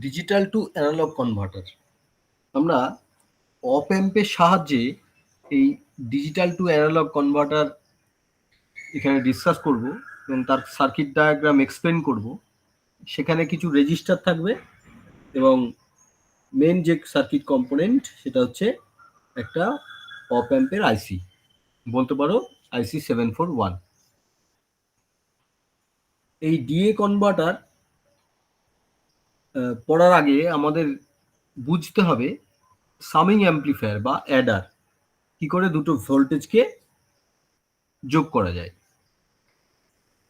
Digital two analogue converter. আমরা অপ অ্যাম্পের সাহায্যে এই ডিজিটাল টু অ্যানালগ কনভার্টার এখানে ডিসকাস করব এবং তার সার্কিট ডায়াগ্রাম এক্সপ্লেন করব। সেখানে কিছু রেজিস্টার থাকবে এবং মেন যে সার্কিট কম্পোনেন্ট সেটা হচ্ছে একটা অপ অ্যাম্পের আইসি, বলতে পারো আইসি 741। এই ডিএ কনভার্টার পড়ার আগে আমাদের বুঝতে হবে সামিং অ্যাম্পলিফায়ার বা অ্যাডার কি করে দুটো ভোল্টেজকে যোগ করা যায়।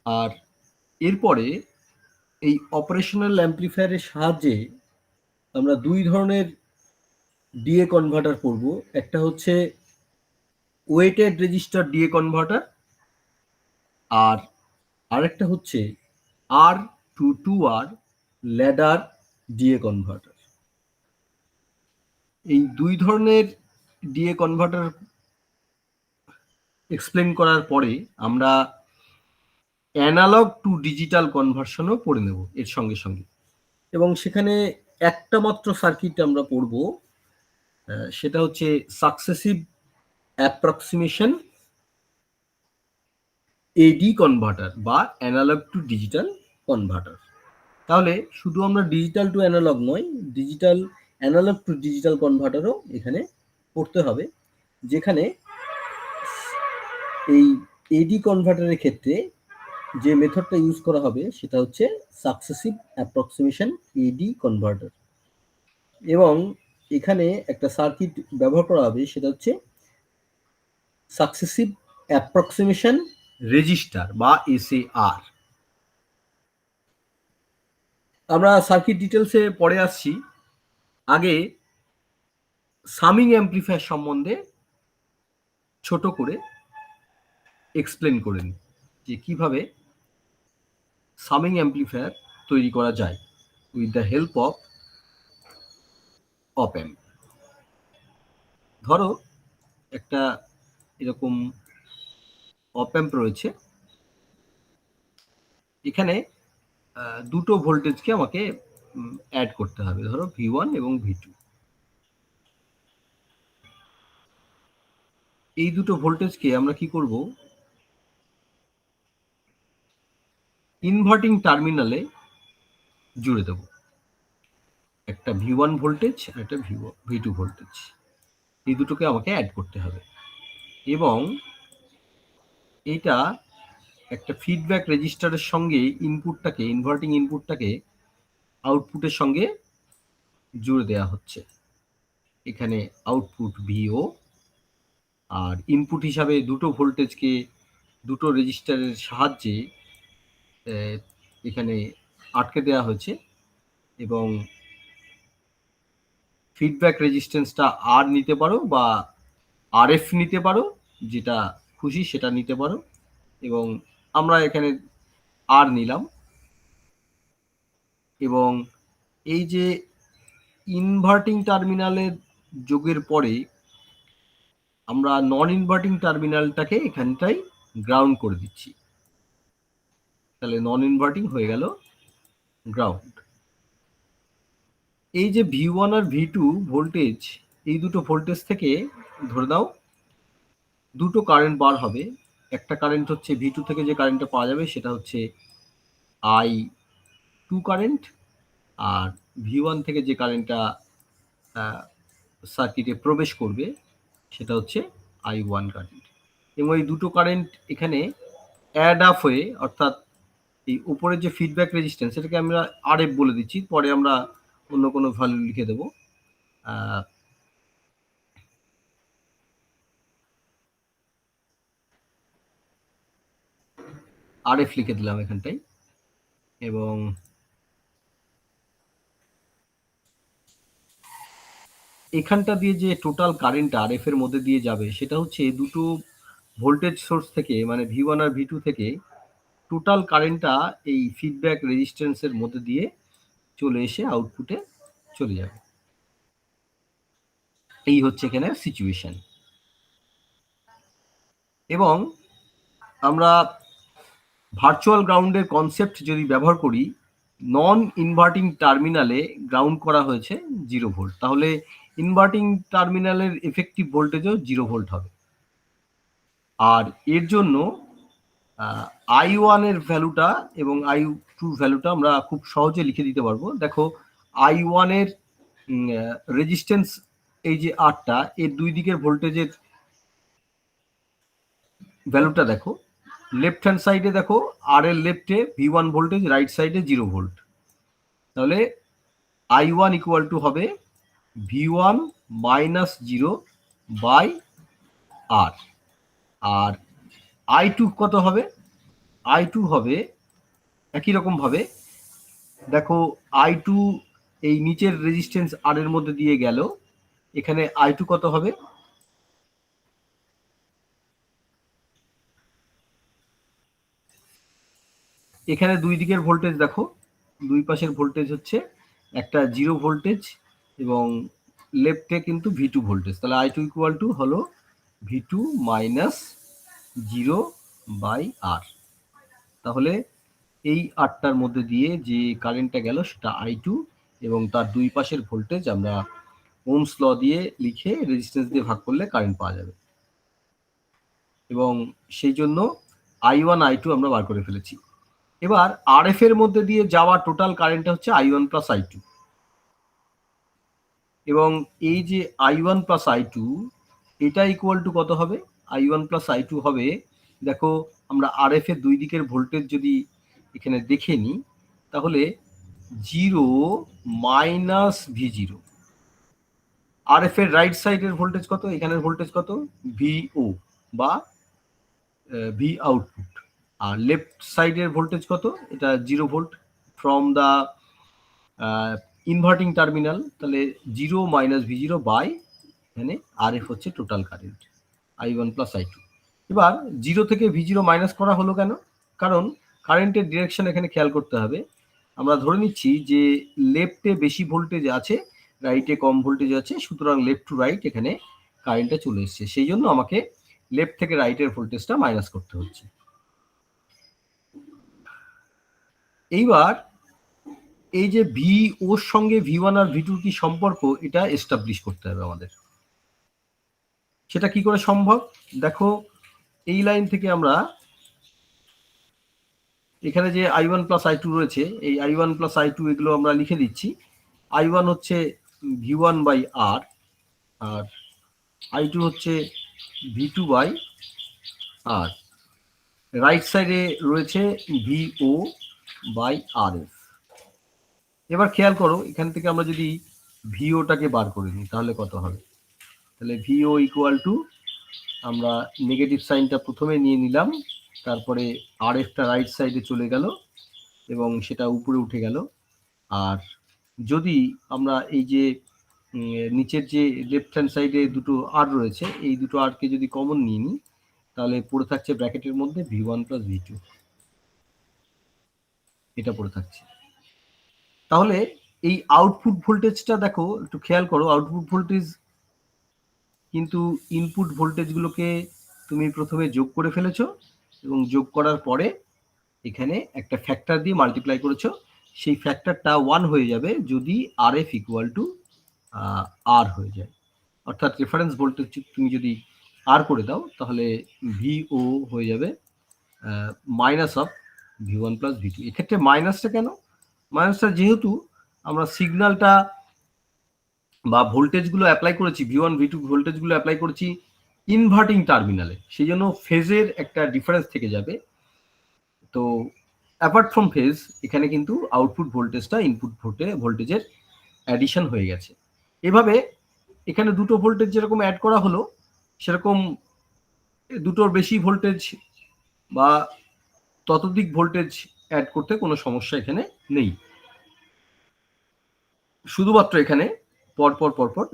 আর এরপরে এই অপারেশনাল অ্যাম্পলিফায়ারের সাহায্যে আমরা দুই ধরনের ডিএ কনভার্টার পড়ব। একটা হচ্ছে ওয়েটেড রেজিস্টার ডিএ কনভার্টার, আর আরেকটা হচ্ছে R2 2R ladder DA converter. এই দুই ধরনের ডিএ কনভার্টার এক্সপ্লেন করার পরে আমরা অ্যানালগ টু ডিজিটাল কনভার্সনও পড়ে নেব এর সঙ্গে সঙ্গে, এবং সেখানে একটা মাত্র সার্কিট আমরা পড়ব, সেটা হচ্ছে সাকসেসিভ অ্যাপ্রক্সিমেশন এডি কনভার্টার বা অ্যানালগ টু ডিজিটাল কনভার্টার। তাহলে শুধু আমরা ডিজিটাল টু অ্যানালগ নয়, ডিজিটাল অ্যানালগ টু ডিজিটাল কনভার্টারও এখানে পড়তে হবে, যেখানে এই এডি কনভার্টারের ক্ষেত্রে যে মেথডটা ইউজ করা হবে সেটা হচ্ছে সাকসেসিভ অ্যাপ্রক্সিমেশন এডি কনভার্টার। এবং এখানে একটা সার্কিট ব্যবহার করা হবে, সেটা হচ্ছে সাকসেসিভ অ্যাপ্রক্সিমেশন রেজিস্টার বা এসএআর। আমরা সার্কিট ডিটেলসে পরে আসছি, আগে সামিং অ্যাম্পলিফায়ার সম্বন্ধে ছোট করে এক্সপ্লেন করে নিই যে কিভাবে সামিং অ্যাম্পলিফায়ার তৈরি করা যায় উইথ দ্য হেল্প অফ অপ অ্যাম্প। ধরো একটা এরকম অপ অ্যাম্প রয়েছে, এখানে দুটো ভোল্টেজকে আমাকে অ্যাড করতে হবে, ধরো V1 এবং V2। এই দুটো ভোল্টেজকে আমরা কি করব, ইনভার্টিং টার্মিনালে জুড়ে দেব, একটা V1 ভোল্টেজ আর একটা V2 ভোল্টেজ, এই দুটোকে আমাকে অ্যাড করতে হবে। এবং এটা একটা ফিডব্যাক রেজিস্টারের সঙ্গে ইনপুটটাকে, ইনভার্টিং ইনপুটটাকে আউটপুটের সঙ্গে জুড়ে দেওয়া হচ্ছে। এখানে আউটপুট ভিও, আর ইনপুট হিসাবে দুটো ভোল্টেজকে দুটো রেজিস্টারের সাহায্যে এখানে আটকে দেওয়া হয়েছে, এবং ফিডব্যাক রেজিস্ট্যান্সটা আর নিতে পারো বা আরএফ নিতে পারো, যেটা খুশি সেটা নিতে পারো, এবং আমরা এখানে আর নিলাম। এবং এই যে ইনভার্টিং টার্মিনালের যোগের পরে আমরা নন ইনভার্টিং টার্মিনালটাকে এখানটাই গ্রাউন্ড করে দিচ্ছি, তাহলে নন ইনভার্টিং হয়ে গেল গ্রাউন্ড। এই যে V1 আর V2 ভোল্টেজ, এই দুটো ভোল্টেজ থেকে ধরে দাও দুটো কারেন্ট বার হবে। একটা কারেন্ট হচ্ছে V2 থেকে যে কারেন্টটা পাওয়া যাবে সেটা হচ্ছে I2 কারেন্ট, আর V1 থেকে যে কারেন্টটা সার্কিটে প্রবেশ করবে সেটা হচ্ছে I1 কারেন্ট। এবং এই দুটো কারেন্ট এখানে অ্যাড আপ হয়ে, অর্থাৎ এই উপরের যে ফিডব্যাক রেজিস্ট্যান্স সেটাকে আমরা আরএফ বলে দিচ্ছি, পরে আমরা অন্য কোনো ভ্যালু লিখে দেবো। আরএফ লিখে দিলাম এখানটায়। এবং এখানটা দিয়ে যে টোটাল কারেন্ট আরএফ এর মধ্যে দিয়ে যাবে সেটা হচ্ছে দুটো ভোল্টেজ সোর্স থেকে, মানে V1 আর V2 থেকে টোটাল কারেন্টটা এই ফিডব্যাক রেজিস্ট্যান্সের মধ্যে দিয়ে চলে এসে আউটপুটে চলে যাবে। এই হচ্ছে এখানে সিচুয়েশন। এবং আমরা ভার্চুয়াল গ্রাউন্ডের কনসেপ্ট যদি ব্যবহার করি, নন ইনভার্টিং টার্মিনালে গ্রাউন্ড করা হয়েছে 0 ভোল্ট, তাহলে ইনভার্টিং টার্মিনালের এফেক্টিভ ভোল্টেজও 0 ভোল্ট হবে। আর এর জন্য I1 এর ভ্যালুটা এবং I2 ভ্যালুটা আমরা খুব সহজে লিখে দিতে পারবো। দেখো I1 এর রেজিস্ট্যান্স এই যে 8টা, এর দুই দিকের ভোল্টেজের ভ্যালুটা দেখো। লেফট হ্যান্ড সাইডে দেখো আর এর লেফটে V1 ভোল্টেজ, রাইট সাইডে 0 ভোল্ট। তাহলে I1 ইকুয়াল টু হবে V1 minus 0 by R। R I2 কত হবে? I2 হবে একই রকম ভাবে, দেখো I2 এই নিচের রেজিস্ট্যান্স আর এর মধ্যে দিয়ে গেল, এখানে I2 কত হবে? এখানে দুই দিকের ভোল্টেজ দেখো, দুই পাশের ভোল্টেজ হচ্ছে একটা 0 ভোল্টেজ এবং লেফটে কিন্তু V2 ভোল্টেজ। তাহলে I2 ইকুয়াল টু হলো V2 মাইনাস 0 বাই R। তাহলে এই আটটার মধ্যে দিয়ে যে কারেন্টটা গেল সেটা I2 এবং তার দুই পাশের ভোল্টেজ আমরা ওহমস ল দিয়ে লিখে রেজিস্ট্যান্স দিয়ে ভাগ করলে কারেন্ট পাওয়া যাবে। এবং সেই জন্য I1 I2 আমরা বার করে ফেলেছি। এবার RF এর মধ্যে দিয়ে যাওয়া টোটাল কারেন্টটা হচ্ছে I1 প্লাস I2। এবং এই যে I1 প্লাস I2 এটা ইকুয়াল টু কত হবে? I1 প্লাস I2 হবে, দেখো আমরা RF এর দুই দিকের ভোল্টেজ যদি এখানে দেখে নিই তাহলে 0 মাইনাস V0। RF এর রাইট সাইডের ভোল্টেজ কত? এখানের ভোল্টেজ কত? VO বা V আউটপুট। আর লেফট সাইডের ভোল্টেজ কত? এটা 0 volt from the inverting terminal. তাহলে 0 মাইনাস V0 বাই এখানে RF হচ্ছে total current I1 plus I2। এবার 0 থেকে V0 মাইনাস করা হলো কেন? কারণ কারেন্টের ডিরেকশন এখানে খেয়াল করতে হবে। আমরা ধরে নিচ্ছি যে লেফটে বেশি ভোল্টেজ আছে, রাইটে কম ভোল্টেজ আছে, সুতরাং লেফট টু রাইট এখানে কারেন্টটা চলে এসছে। সেই জন্য আমাকে লেফট থেকে রাইটের ভোল্টেজটা মাইনাস করতে হচ্ছে। এইবার এই যে ভি ওর সঙ্গে V1 আর V2 কি সম্পর্ক, এটা এস্টাবলিশ করতে হবে আমাদের। সেটা কি করে সম্ভব? দেখো এই লাইন থেকে আমরা এখানে যে I1 প্লাস I2 রয়েছে, এই I1 প্লাস I2 এগুলো আমরা লিখে দিচ্ছি। I1 হচ্ছে V1 by R, R I2 হচ্ছে V2 বাই R। রাইট সাইডে রয়েছে VO বাই RF। এবার খেয়াল করো এখান থেকে আমরা যদি VOটাকে বার করে নিই তাহলে কত হবে? তাহলে VO ইকুয়াল টু, আমরা নেগেটিভ সাইনটা প্রথমে নিয়ে নিলাম, তারপরে RFটা রাইট সাইডে চলে গেল এবং সেটা উপরে উঠে গেল। আর যদি আমরা এই যে নিচের যে লেফট হ্যান্ড সাইডে দুটো আর রয়েছে, এই দুটো আরকে যদি কমন নিয়ে নিই তাহলে পড়ে থাকছে ব্র্যাকেটের মধ্যে V1 প্লাস V2, এটা পড়ে থাকছে। তাহলে এই আউটপুট ভোল্টেজটা দেখো একটু খেয়াল করো, আউটপুট ভোল্টেজ কিন্তু ইনপুট ভোল্টেজগুলোকে তুমি প্রথমে যোগ করে ফেলেছো এবং যোগ করার পরে এখানে একটা ফ্যাক্টর দিয়ে মাল্টিপ্লাই করেছো। সেই ফ্যাক্টরটা 1 হয়ে যাবে যদি RF ইকুয়াল টু R হয়ে যায়। অর্থাৎ রেফারেন্স ভোল্টেজ তুমি যদি R করে দাও তাহলে VO হয়ে যাবে minus of V1 plus V2। এক্ষেত্রে মাইনাসটা কেন? মাইনাসটা যেহেতু আমরা সিগন্যালটা বা ভোল্টেজগুলো অ্যাপ্লাই করেছি, V1 V2 ভোল্টেজগুলো অ্যাপ্লাই করেছি ইনভার্টিং টার্মিনালে, সেই জন্য ফেজের একটা ডিফারেন্স থেকে যাবে। তো অ্যাপার্ট ফ্রম ফেজ এখানে কিন্তু আউটপুট ভোল্টেজটা ইনপুট ভোল্টেজের অ্যাডিশন হয়ে গেছে। এভাবে এখানে দুটো ভোল্টেজ যেরকম অ্যাড করা হলো সেরকম দুটোর বেশি ভোল্টেজ বা ততোধিক ভোল্টেজ অ্যাড করতে কোনো সমস্যা এখানে নেই। শুধুমাত্র এখানে পরপর পরপর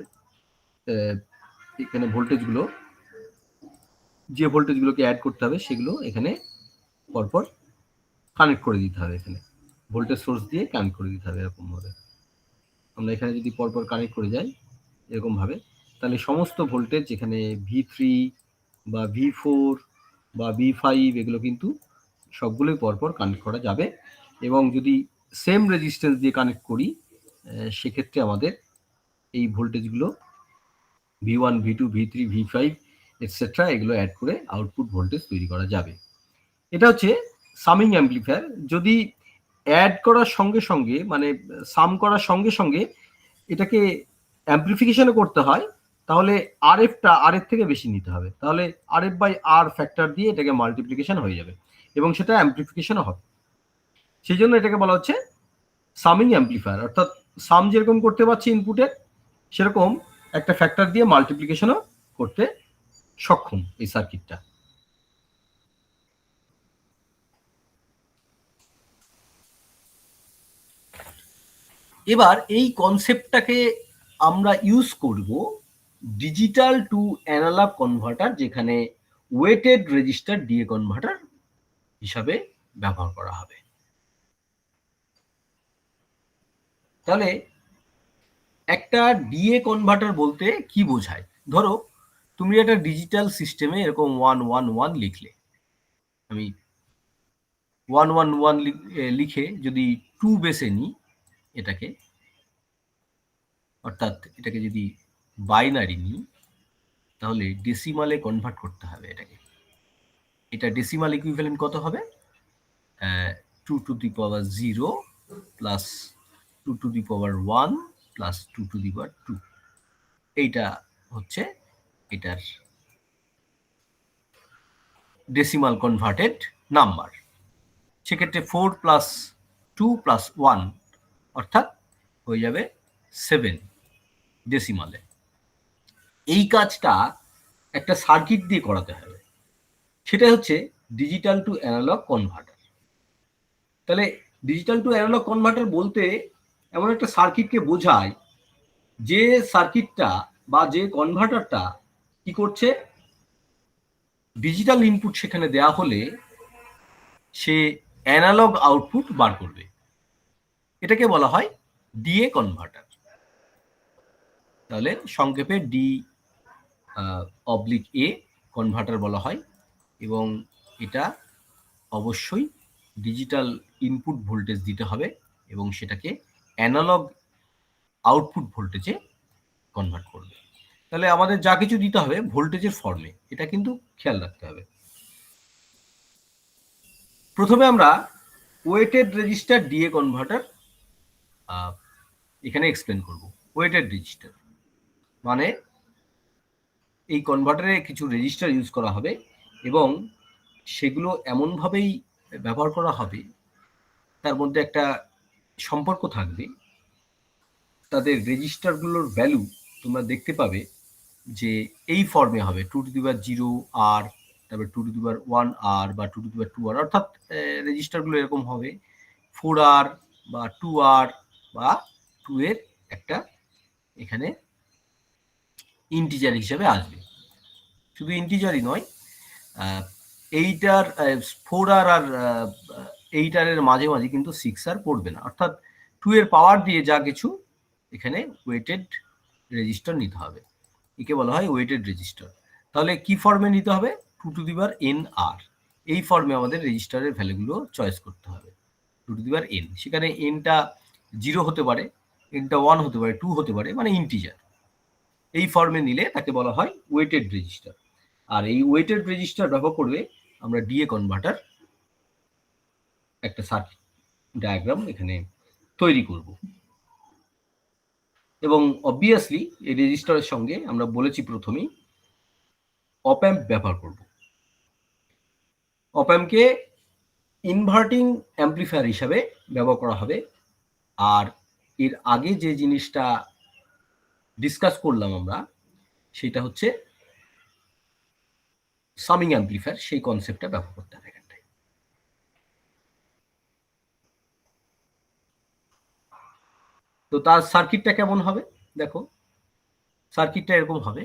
এখানে ভোল্টেজগুলো, যে ভোল্টেজগুলোকে অ্যাড করতে হবে সেগুলো এখানে পরপর কানেক্ট করে দিতে হবে। এখানে ভোল্টেজ সোর্স দিয়ে কানেক্ট করে দিতে হবে এরকমভাবে। আমরা এখানে যদি পরপর কানেক্ট করে যাই এরকমভাবে, তাহলে সমস্ত ভোল্টেজ এখানে V3 বা V4 বা V5 এগুলো কিন্তু সবগুলোই পরপর কানেক্ট করা যাবে। এবং যদি সেম রেজিস্ট্যান্স দিয়ে কানেক্ট করি, সেক্ষেত্রে আমাদের এই ভোল্টেজগুলো V1, V2, V3, V5 etcetera এগুলো অ্যাড করে আউটপুট ভোল্টেজ তৈরি করা যাবে। এটা হচ্ছে সামিং অ্যাম্পলিফায়ার। যদি অ্যাড করার সঙ্গে সঙ্গে মানে সাম করার সঙ্গে সঙ্গে এটাকে অ্যাম্পলিফিকেশনও করতে হয়, তাহলে আরএফটা আর এর থেকে বেশি নিতে হবে। তাহলে আরএফ বাই আর ফ্যাক্টর দিয়ে এটাকে মাল্টিপ্লিকেশন হয়ে যাবে এবং সেটা অ্যাম্পলিফিকেশনও হবে। সেই জন্য এটাকে বলা হচ্ছে সামিং অ্যাম্পলিফায়ার, অর্থাৎ সাম যেরকম করতে পারছি ইনপুটের, সেরকম একটা ফ্যাক্টর দিয়ে মাল্টিপ্লিকেশনও করতে সক্ষম এই সার্কিটটা। এবার এই কনসেপ্টটাকে আমরা ইউজ করব ডিজিটাল টু অ্যানালগ কনভার্টার, যেখানে ওয়েটেড রেজিস্টার ডিএ কনভার্টার হিসাবে ব্যবহার করা হবে। তাহলে একটা ডিএ কনভার্টার বলতে কি বোঝায়? ধরো তুমি একটা ডিজিটাল সিস্টেমে এরকম 111 লিখলে, আমি 111 লিখে যদি 2 বেসে নিই এটাকে, অর্থাৎ এটাকে যদি বাইনারি নিই, তাহলে ডেসিমালে কনভার্ট করতে হবে এটাকে। এটা ডেসিমাল ইকুইভ্যালেন্ট কত হবে? 2 টু দি পাওয়ার 0 প্লাস 2 টু দি পাওয়ার 1 প্লাস 2 টু দি পাওয়ার 2। এইটা হচ্ছে এটার ডেসিমাল কনভার্টেড নাম্বার। সেক্ষেত্রে 4 প্লাস 2 প্লাস 1 অর্থাৎ হয়ে যাবে 7 ডেসিমালে। এই কাজটা একটা সার্কিট দিয়ে করাতে হবে, সেটা হচ্ছে ডিজিটাল টু অ্যানালগ কনভার্টার। তাহলে ডিজিটাল টু অ্যানালগ কনভার্টার বলতে এমন একটা সার্কিটকে বোঝায় যে সার্কিটটা বা যে কনভার্টারটা কি করছে, ডিজিটাল ইনপুট সেখানে দেয়া হলে সে অ্যানালগ আউটপুট বার করবে। এটাকে বলা হয় ডিএ কনভার্টার। তাহলে সংক্ষেপে ডি অবলিক এ কনভার্টার বলা হয়, এবং এটা অবশ্যই ডিজিটাল ইনপুট ভোল্টেজ দিতে হবে এবং সেটাকে অ্যানালগ আউটপুট ভোল্টেজে কনভার্ট করবে। তাহলে আমাদের যা কিছু দিতে হবে ভোল্টেজের ফর্মে, এটা কিন্তু খেয়াল রাখতে হবে। প্রথমে আমরা ওয়েটেড রেজিস্টার ডিএ কনভার্টার এখানে এক্সপ্লেন করব। ওয়েটেড রেজিস্টার মানে এই কনভার্টারে কিছু রেজিস্টার ইউজ করা হবে এবং সেগুলো এমনভাবেই ব্যবহার করা হবে, তার মধ্যে একটা সম্পর্ক থাকবে, তাদের রেজিস্টারগুলোর ভ্যালু তোমরা দেখতে পাবে যে এই ফর্মে হবে 2 টু দি পাওয়ার 0 আর, তারপরে 2 টু দি পাওয়ার 1 আর বা 2 টু দি পাওয়ার 2 আর, অর্থাৎ রেজিস্টারগুলো এরকম হবে 4 আর বা 2 আর বা 2 এর একটা এখানে ইন্টিজার হিসেবে আসবে। শুধু ইন্টিজারই নয়, এইটার 4 আর আর 8 আর এর মাঝে মাঝে কিন্তু 6 আর পড়বে না, অর্থাৎ 2 এর পাওয়ার দিয়ে যা কিছু এখানে ওয়েটেড রেজিস্টার নিতে হবে, একে বলা হয় ওয়েটেড রেজিস্টার। তাহলে কি ফর্মে নিতে হবে? 2 টু দি পাওয়ার এন আর, এই ফর্মে আমাদের রেজিস্টারের ভ্যালুগুলো চয়েস করতে হবে। 2 টু দি পাওয়ার এন, সেখানে এনটা 0 হতে পারে, এনটা 1 হতে পারে, 2 হতে পারে, মানে ইন্টিজার। এই ফর্মে নিলে তাকে বলা হয় ওয়েটেড রেজিস্টার। আর এই ওয়েটেড রেজিস্টার ব্যবহার করবে আমরা ডিএ কনভার্টার একটা সার্কিট ডায়াগ্রাম এখানে তৈরি করব, এবং অবভিয়াসলি এই রেজিস্টারের সঙ্গে আমরা বলেছি প্রথমেই অপ অ্যাম্প ব্যবহার করব। অপ অ্যাম্পকে ইনভার্টিং অ্যাম্পলিফায়ার হিসাবে ব্যবহার করা হবে। আর এর আগে যে জিনিসটা ডিসকাস করলাম আমরা, সেটা হচ্ছে সামিং অ্যাম্পলিফায়ার, সেই কনসেপ্টটা ব্যবহার করতে হবে এখানটায়। তো তার সার্কিটটা কেমন হবে দেখো, সার্কিটটা এরকম হবে।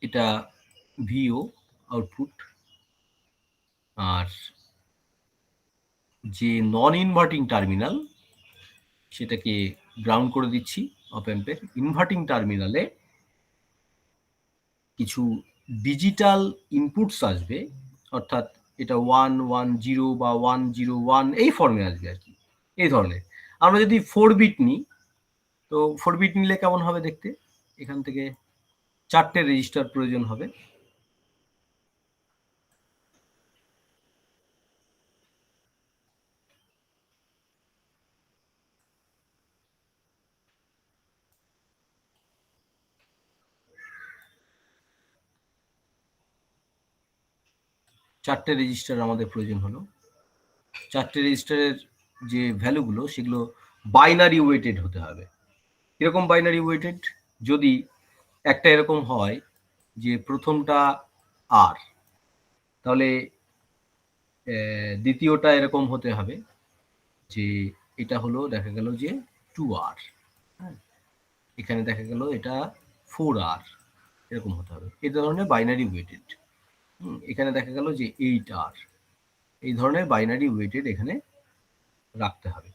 এটা ভিও আউটপুট, আর যে নন ইনভার্টিং টার্মিনাল সেটাকে গ্রাউন্ড করে দিচ্ছি, অপ অ্যাম্পের ইনভার্টিং টার্মিনালে কিছু ডিজিটাল ইনপুটস আসবে, অর্থাৎ এটা 110 বা 101 এই ফর্মে আসবে আর কি, এই ধরনের। আমরা যদি 4 বিট নিই, তো 4 বিট নিলে কেমন হবে দেখতে? এখান থেকে 4টে রেজিস্টার প্রয়োজন হবে। চারটে রেজিস্টার আমাদের প্রয়োজন হলো। চারটে রেজিস্টারের যে ভ্যালুগুলো সেগুলো বাইনারি ওয়েটেড হতে হবে। এরকম বাইনারি ওয়েটেড, যদি একটা এরকম হয় যে প্রথমটা আর, তাহলে দ্বিতীয়টা এরকম হতে হবে যে এটা হলো দেখা গেল যে 2R, হ্যাঁ, এখানে দেখা গেল এটা 4R, এরকম হতে হবে। এই ধরনের বাইনারি ওয়েটেড। এখানে দেখা গেল যে 8R, এই ধরনের বাইনারি ওয়েটেড এখানে রাখতে হবে।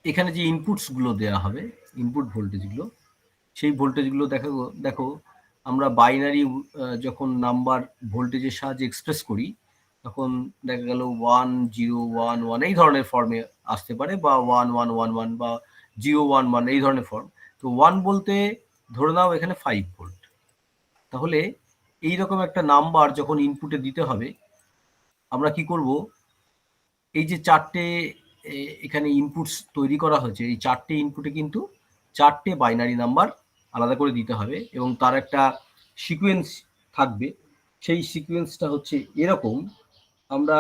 এখানে যে ইনপুটসগুলো দেওয়া হবে, ইনপুট ভোল্টেজগুলো, সেই ভোল্টেজগুলো দেখো আমরা বাইনারি যখন নাম্বার ভোল্টেজের সাহায্যে এক্সপ্রেস করি, তখন দেখা গেল 1011 এই ধরনের ফর্মে আসতে পারে, বা 1111 বা 011 এই ধরনের ফর্ম। তো 1 বলতে ধরে নাও এখানে 5 ভোল্ট। তাহলে এইরকম একটা নাম্বার যখন ইনপুটে দিতে হবে, আমরা কি করব, এই যে চারটে এখানে ইনপুটস তৈরি করা হয়েছে, এই চারটে ইনপুটে কিন্তু চারটে বাইনারি নাম্বার আলাদা করে দিতে হবে, এবং তার একটা সিকোয়েন্স থাকবে। সেই সিকোয়েন্সটা হচ্ছে এরকম। আমরা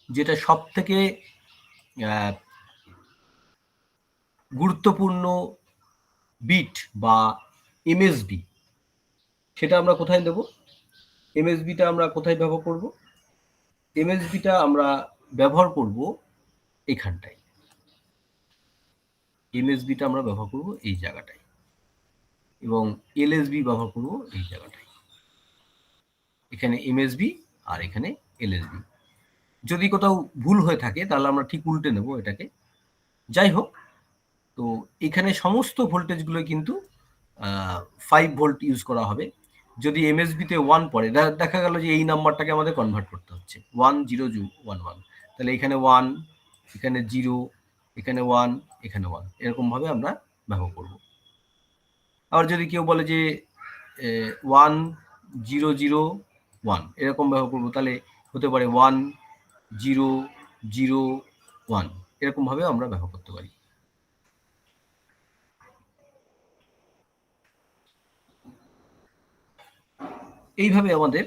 যেটা সব থেকে গুরুত্বপূর্ণ বিট বা এমএসবি, সেটা আমরা কোথায় দেব? এমএসবিটা আমরা কোথায় ব্যবহার করব? এমএসবিটা আমরা ব্যবহার করব এখানটায়। এমএসবিটা আমরা ব্যবহার করব এই জায়গাটায়, এবং এলএসবি ব্যবহার করব এই জায়গাটায়। এখানে এমএসবি আর এখানে এলএসবি। যদি কোথাও ভুল হয়ে থাকে তাহলে আমরা ঠিক উল্টে নেব এটাকে। যাই হোক, তো এখানে সমস্ত ভোল্টেজগুলো কিন্তু 5 ভোল্ট ইউজ করা হবে। যদি এমএসবিতে 1 পড়ে, দেখা গেল যে এই নাম্বারটাকে আমাদের কনভার্ট করতে হচ্ছে 1011, তাহলে এখানে 1, এখানে 0, এখানে 1, এখানে 1, এরকমভাবে আমরা ব্যবহার করব। আবার যদি কেউ বলে যে 1001 এরকম ব্যবহার করবো, তাহলে হতে পারে 1001, এরকমভাবে আমরা ব্যবহার করতে পারি। এইভাবে আমাদের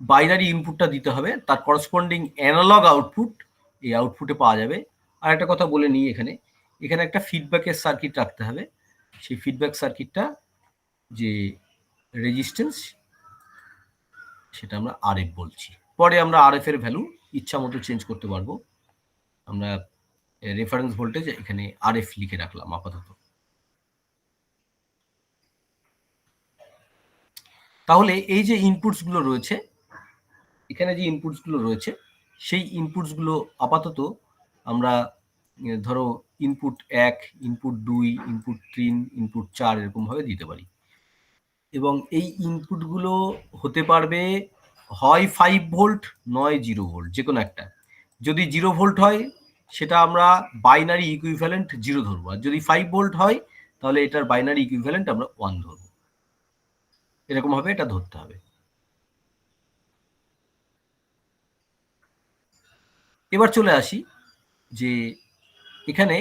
বাইনারি ইনপুটটা দিতে হবে, তার করসপন্ডিং অ্যানালগ আউটপুট এই আউটপুটে পাওয়া যাবে। আর একটা কথা বলে নিই, এখানে এখানে একটা ফিডব্যাকের সার্কিট রাখতে হবে। সেই ফিডব্যাক সার্কিটটা যে রেজিস্ট্যান্স, সেটা আমরা আরএফ বলছি। পরে আমরা আরএফ এর ভ্যালু ইচ্ছা মতো চেঞ্জ করতে পারবো। আমরা রেফারেন্স ভোল্টেজ এখানে আরএফ লিখে রাখলাম আপাতত। তাহলে এই যে ইনপুটসগুলো রয়েছে, এখানে যে ইনপুটসগুলো রয়েছে, সেই ইনপুটসগুলো আপাতত আমরা ধরো ইনপুট 1, ইনপুট 2, ইনপুট 3, ইনপুট 4 এরকমভাবে দিতে পারি। এবং এই ইনপুটগুলো হতে পারবে হয় 5 ভোল্ট, নয় 0 ভোল্ট, যে কোনো একটা। যদি 0 ভোল্ট হয় সেটা আমরা বাইনারি ইকুইভ্যালেন্ট 0 ধরবো, আর যদি 5 ভোল্ট হয় তাহলে এটার বাইনারি ইকুইভ্যালেন্ট আমরা 1 ধরবো। এরকমভাবে এটা ধরতে হবে। এবার চলে আসি যে এখানে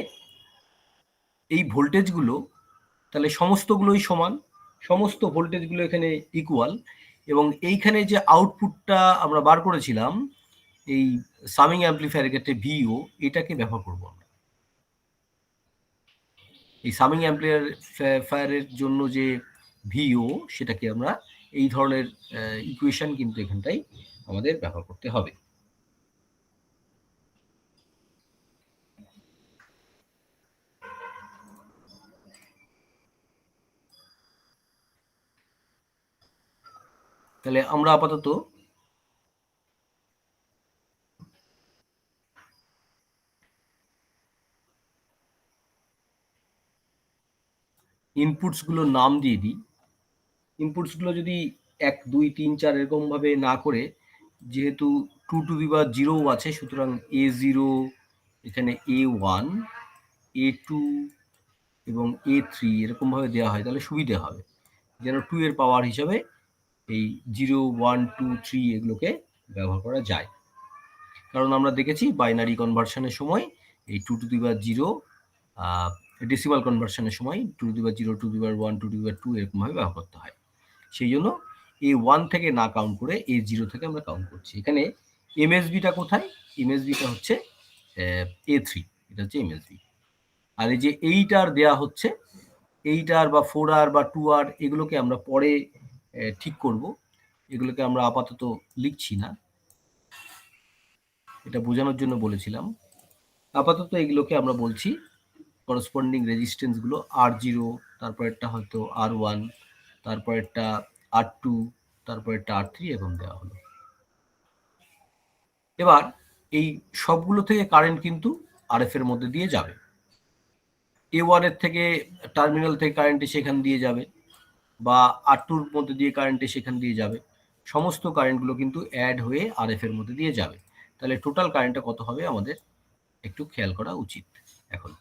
এই ভোল্টেজগুলো তাহলে সমস্তগুলোই সমান, সমস্ত ভোল্টেজগুলো এখানে ইকুয়াল, এবং এইখানে যে আউটপুটটা আমরা বার করেছিলাম এই সামিং অ্যাম্পলিফায়ারের ক্ষেত্রে ভিও, এটাকে ব্যবহার করব আমরা। এই সামিং অ্যাম্পলিফায়ারের জন্য যে ভিও, সেটাকে আমরা এই ধরনের ইকুয়েশন কিন্তু এখানটাই আমাদের ব্যবহার করতে হবে। তাহলে আমরা আপাতত ইনপুটসগুলোর নাম দিয়ে দিই। ইনপুটসগুলো যদি 1 2 3 4 এরকমভাবে না করে, যেহেতু 2^0 আছে, সুতরাং A0, এখানে A1, A2 এবং A3 এরকমভাবে দেওয়া হয়, তাহলে সুবিধে হবে, যেন 2 এর পাওয়ার হিসাবে এই 0 1 2 3 এগুলোকে ব্যবহার করা যায়। কারণ আমরা দেখেছি বাইনারি কনভার্সনের সময় এই 2^0 ডেসিমাল কনভার্সনের সময় 2^0 2^1 2^2 এরকমভাবে ব্যবহার করতে হয়। সেই জন্য A1 থেকে না কাউন্ট করে A0 থেকে আমরা কাউন্ট করছি। এখানে এমএসবিটা কোথায়? এমএসবিটা হচ্ছে A3, এটা হচ্ছে এমএসবি। আর এই যে 8R দেওয়া হচ্ছে, 8R বা 4R বা 2R এগুলোকে আমরা পরে ঠিক করব, এগুলোকে আমরা আপাতত লিখছি না, এটা বোঝানোর জন্য বলেছিলাম। আপাতত এগুলোকে আমরা বলছি করসপন্ডিং রেজিস্ট্যান্সগুলো R0, তারপরেরটা হয়তো R1, তারপরেরটা R2, তারপরেরটা R3 এরকম দেওয়া হলো। এবার এই সবগুলো থেকে কারেন্ট কিন্তু RF এর মধ্যে দিয়ে যাবে। A1 এর থেকে টার্মিনাল থেকে কারেন্ট সেখান দিয়ে যাবে, বা R2 এর মধ্যে দিয়ে কারেন্ট সেখান দিয়ে যাবে। সমস্ত কারেন্টগুলো কিন্তু অ্যাড হয়ে RF এর মধ্যে দিয়ে যাবে। তাহলে টোটাল কারেন্টটা কত হবে আমাদের একটু খেয়াল করা উচিত। এখন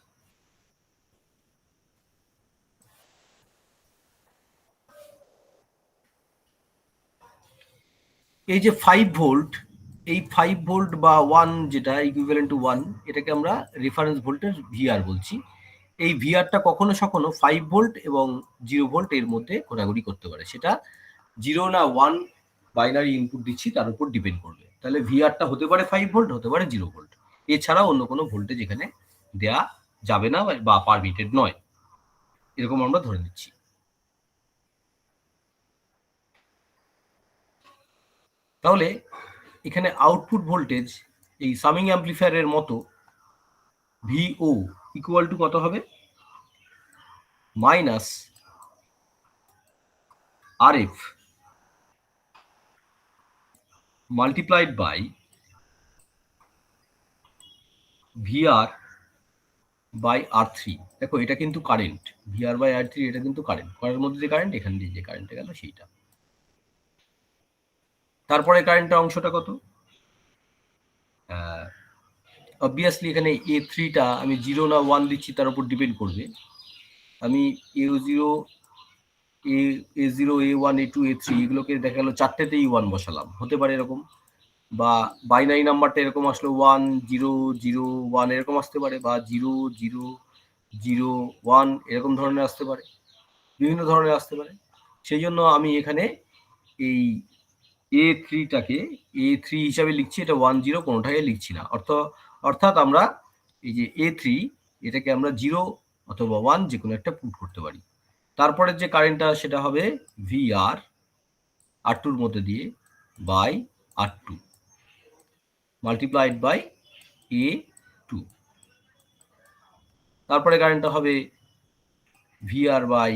এই যে 5 ভোল্ট, এই 5 ভোল্ট বা 1 যেটা ইকুইভ্যালেন্ট টু 1, এটাকে আমরা রেফারেন্স ভোল্টেজ ভিআর বলছি। এই ভিআরটা কখনো সখনো 5 ভোল্ট এবং 0 ভোল্ট এর মধ্যে ঘোরাঘুরি করতে পারে, সেটা 0 না 1 বাইনারি ইনপুট দিচ্ছি তার উপর ডিপেন্ড করবে। তাহলে ভিআরটা হতে পারে 5 ভোল্ট, হতে পারে 0 ভোল্ট, এছাড়া অন্য কোনো ভোল্টেজ এখানে দেয়া যাবে না বা পারমিটেড নয়, এরকম আমরা ধরে নিচ্ছি। তাহলে এখানে আউটপুট ভোল্টেজ এই সামিং অ্যাম্পলিফায়ারের মতো ভিও ইকুয়াল টু কত হবে? Minus RF multiplied by VR by R3। দেখো এটা কিন্তু কারেন্ট, VR বাই R3 এটা কিন্তু কারেন্ট, কয়ের মধ্যে যে কারেন্ট, এখান দিয়ে যে কারেন্টটা গেল সেইটা। তারপরে কারেন্টের অংশটা কত? অবভিয়াসলি এখানে A3টা আমি 0 না 1 দিচ্ছি তার উপর ডিপেন্ড করবে। আমি A0 A0 A1 A2 A3 এগুলোকে দেখা গেল চারটেতেই 1 বসালাম, হতে পারে এরকম, বা বাইনারি নাম্বারটা এরকম আসলো 1 0 0 1 এরকম আসতে পারে, বা 0 0 0 1 এরকম ধরনের আসতে পারে, বিভিন্ন ধরনের আসতে পারে। সেই জন্য আমি এখানে এই A3টাকে A3 হিসাবে লিখছি, এটা 1 0 কোনোটাকে লিখছি না। অর্থাৎ আমরা এই যে A3 এটাকে আমরা 0 অথবা 1 যে কোনো একটা পুট করতে পারি। তারপরে যে কারেন্টটা সেটা হবে VR R2 এর মধ্যে দিয়ে by R2 multiplied by A2। তারপরে কারেন্টটা হবে VR by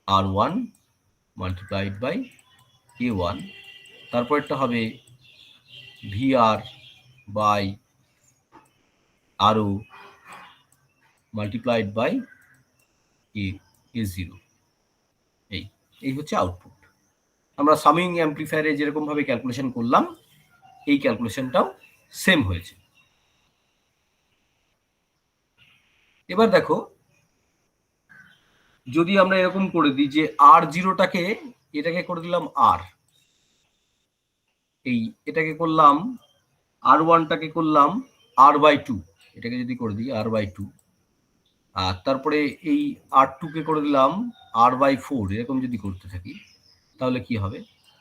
R1 multiplied by A1। তারপরেরটা হবে VR by RO multiplied by A0। এই হচ্ছে আউটপুট। আমরা সামিং অ্যাম্পলিফায়ারে যেরকম ভাবে ক্যালকুলেশন করলাম, এই ক্যালকুলেশনটাও সেম হয়েছে। এবার দেখো, যদি আমরা এরকম করে দিই যে R0টাকে এটাকে করে দিলাম R, এটাকে করলাম R1টাকে করলাম R/2, এটাকে যদি করে দিই R/2, আর তারপরে এই R2কে করে দিলাম R/4, এরকম যদি করতে থাকি তাহলে কি হবে?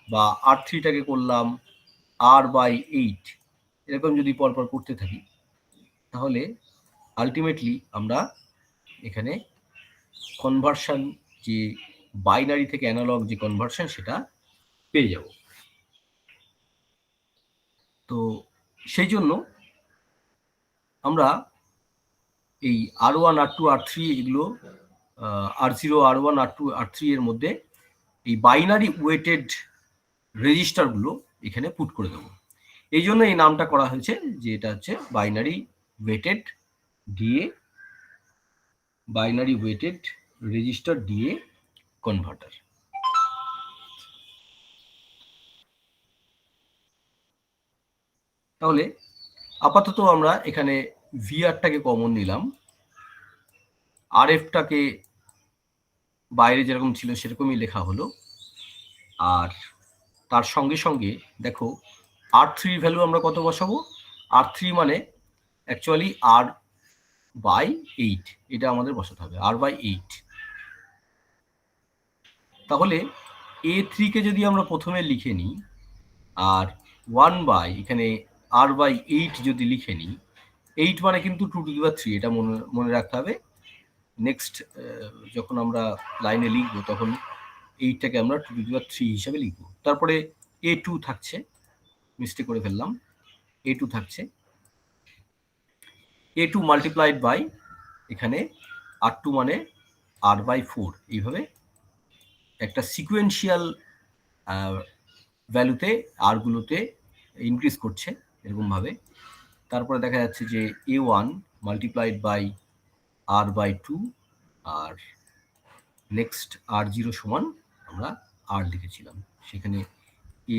বা R3টাকে করলাম R/8, এরকম যদি পরপর করতে থাকি তাহলে আলটিমেটলি আমরা এখানে কনভার্সন, যে বাইনারি থেকে অ্যানালগ যে কনভার্সন, সেটা পেয়ে যাব। তো সেই জন্য আমরা এই R1 R2 R3 এগুলো R0 R1 R2 R3 এর মধ্যে এই বাইনারি ওয়েটেড রেজিস্টারগুলো এখানে পুট করে দেবো। এই জন্য এই নামটা করা হয়েছে যে এটা হচ্ছে binary weighted DA, binary weighted resistor DA converter. তাহলে আপাতত আমরা এখানে ভিআরটাকে কমন নিলাম, আরএফটাকে বাইরে যেরকম ছিল সেরকমই লেখা হলো, আর তার সঙ্গে সঙ্গে দেখো R3 ভ্যালু আমরা কত বসাবো? R3 মানে অ্যাকচুয়ালি R/8, এটা আমাদের বসাতে হবে R/8। তাহলে A3 কে যদি আমরা প্রথমে লিখে নিই আর 1 এখানে R/8 যদি লিখে নিই, 8 মানে কিন্তু 2^3, এটা মনে রাখতে হবে। নেক্সট যখন আমরা লাইনে লিখবো তখন 8টাকে আমরা 2^3 হিসাবে লিখবো। তারপরে A2 থাকছে, মিস্টেক করে ফেললাম, A2 থাকছে, A2 মাল্টিপ্লাইড বাই এখানে R2 মানে R/4, এইভাবে একটা সিকুয়েন্সিয়াল ভ্যালুতে আরগুলোতে ইনক্রিজ করছে এরকমভাবে। তারপরে দেখা যাচ্ছে যে A1 multiplied by R/2, R next R0 সমান আমরা R লিখেছিলাম, সেখানে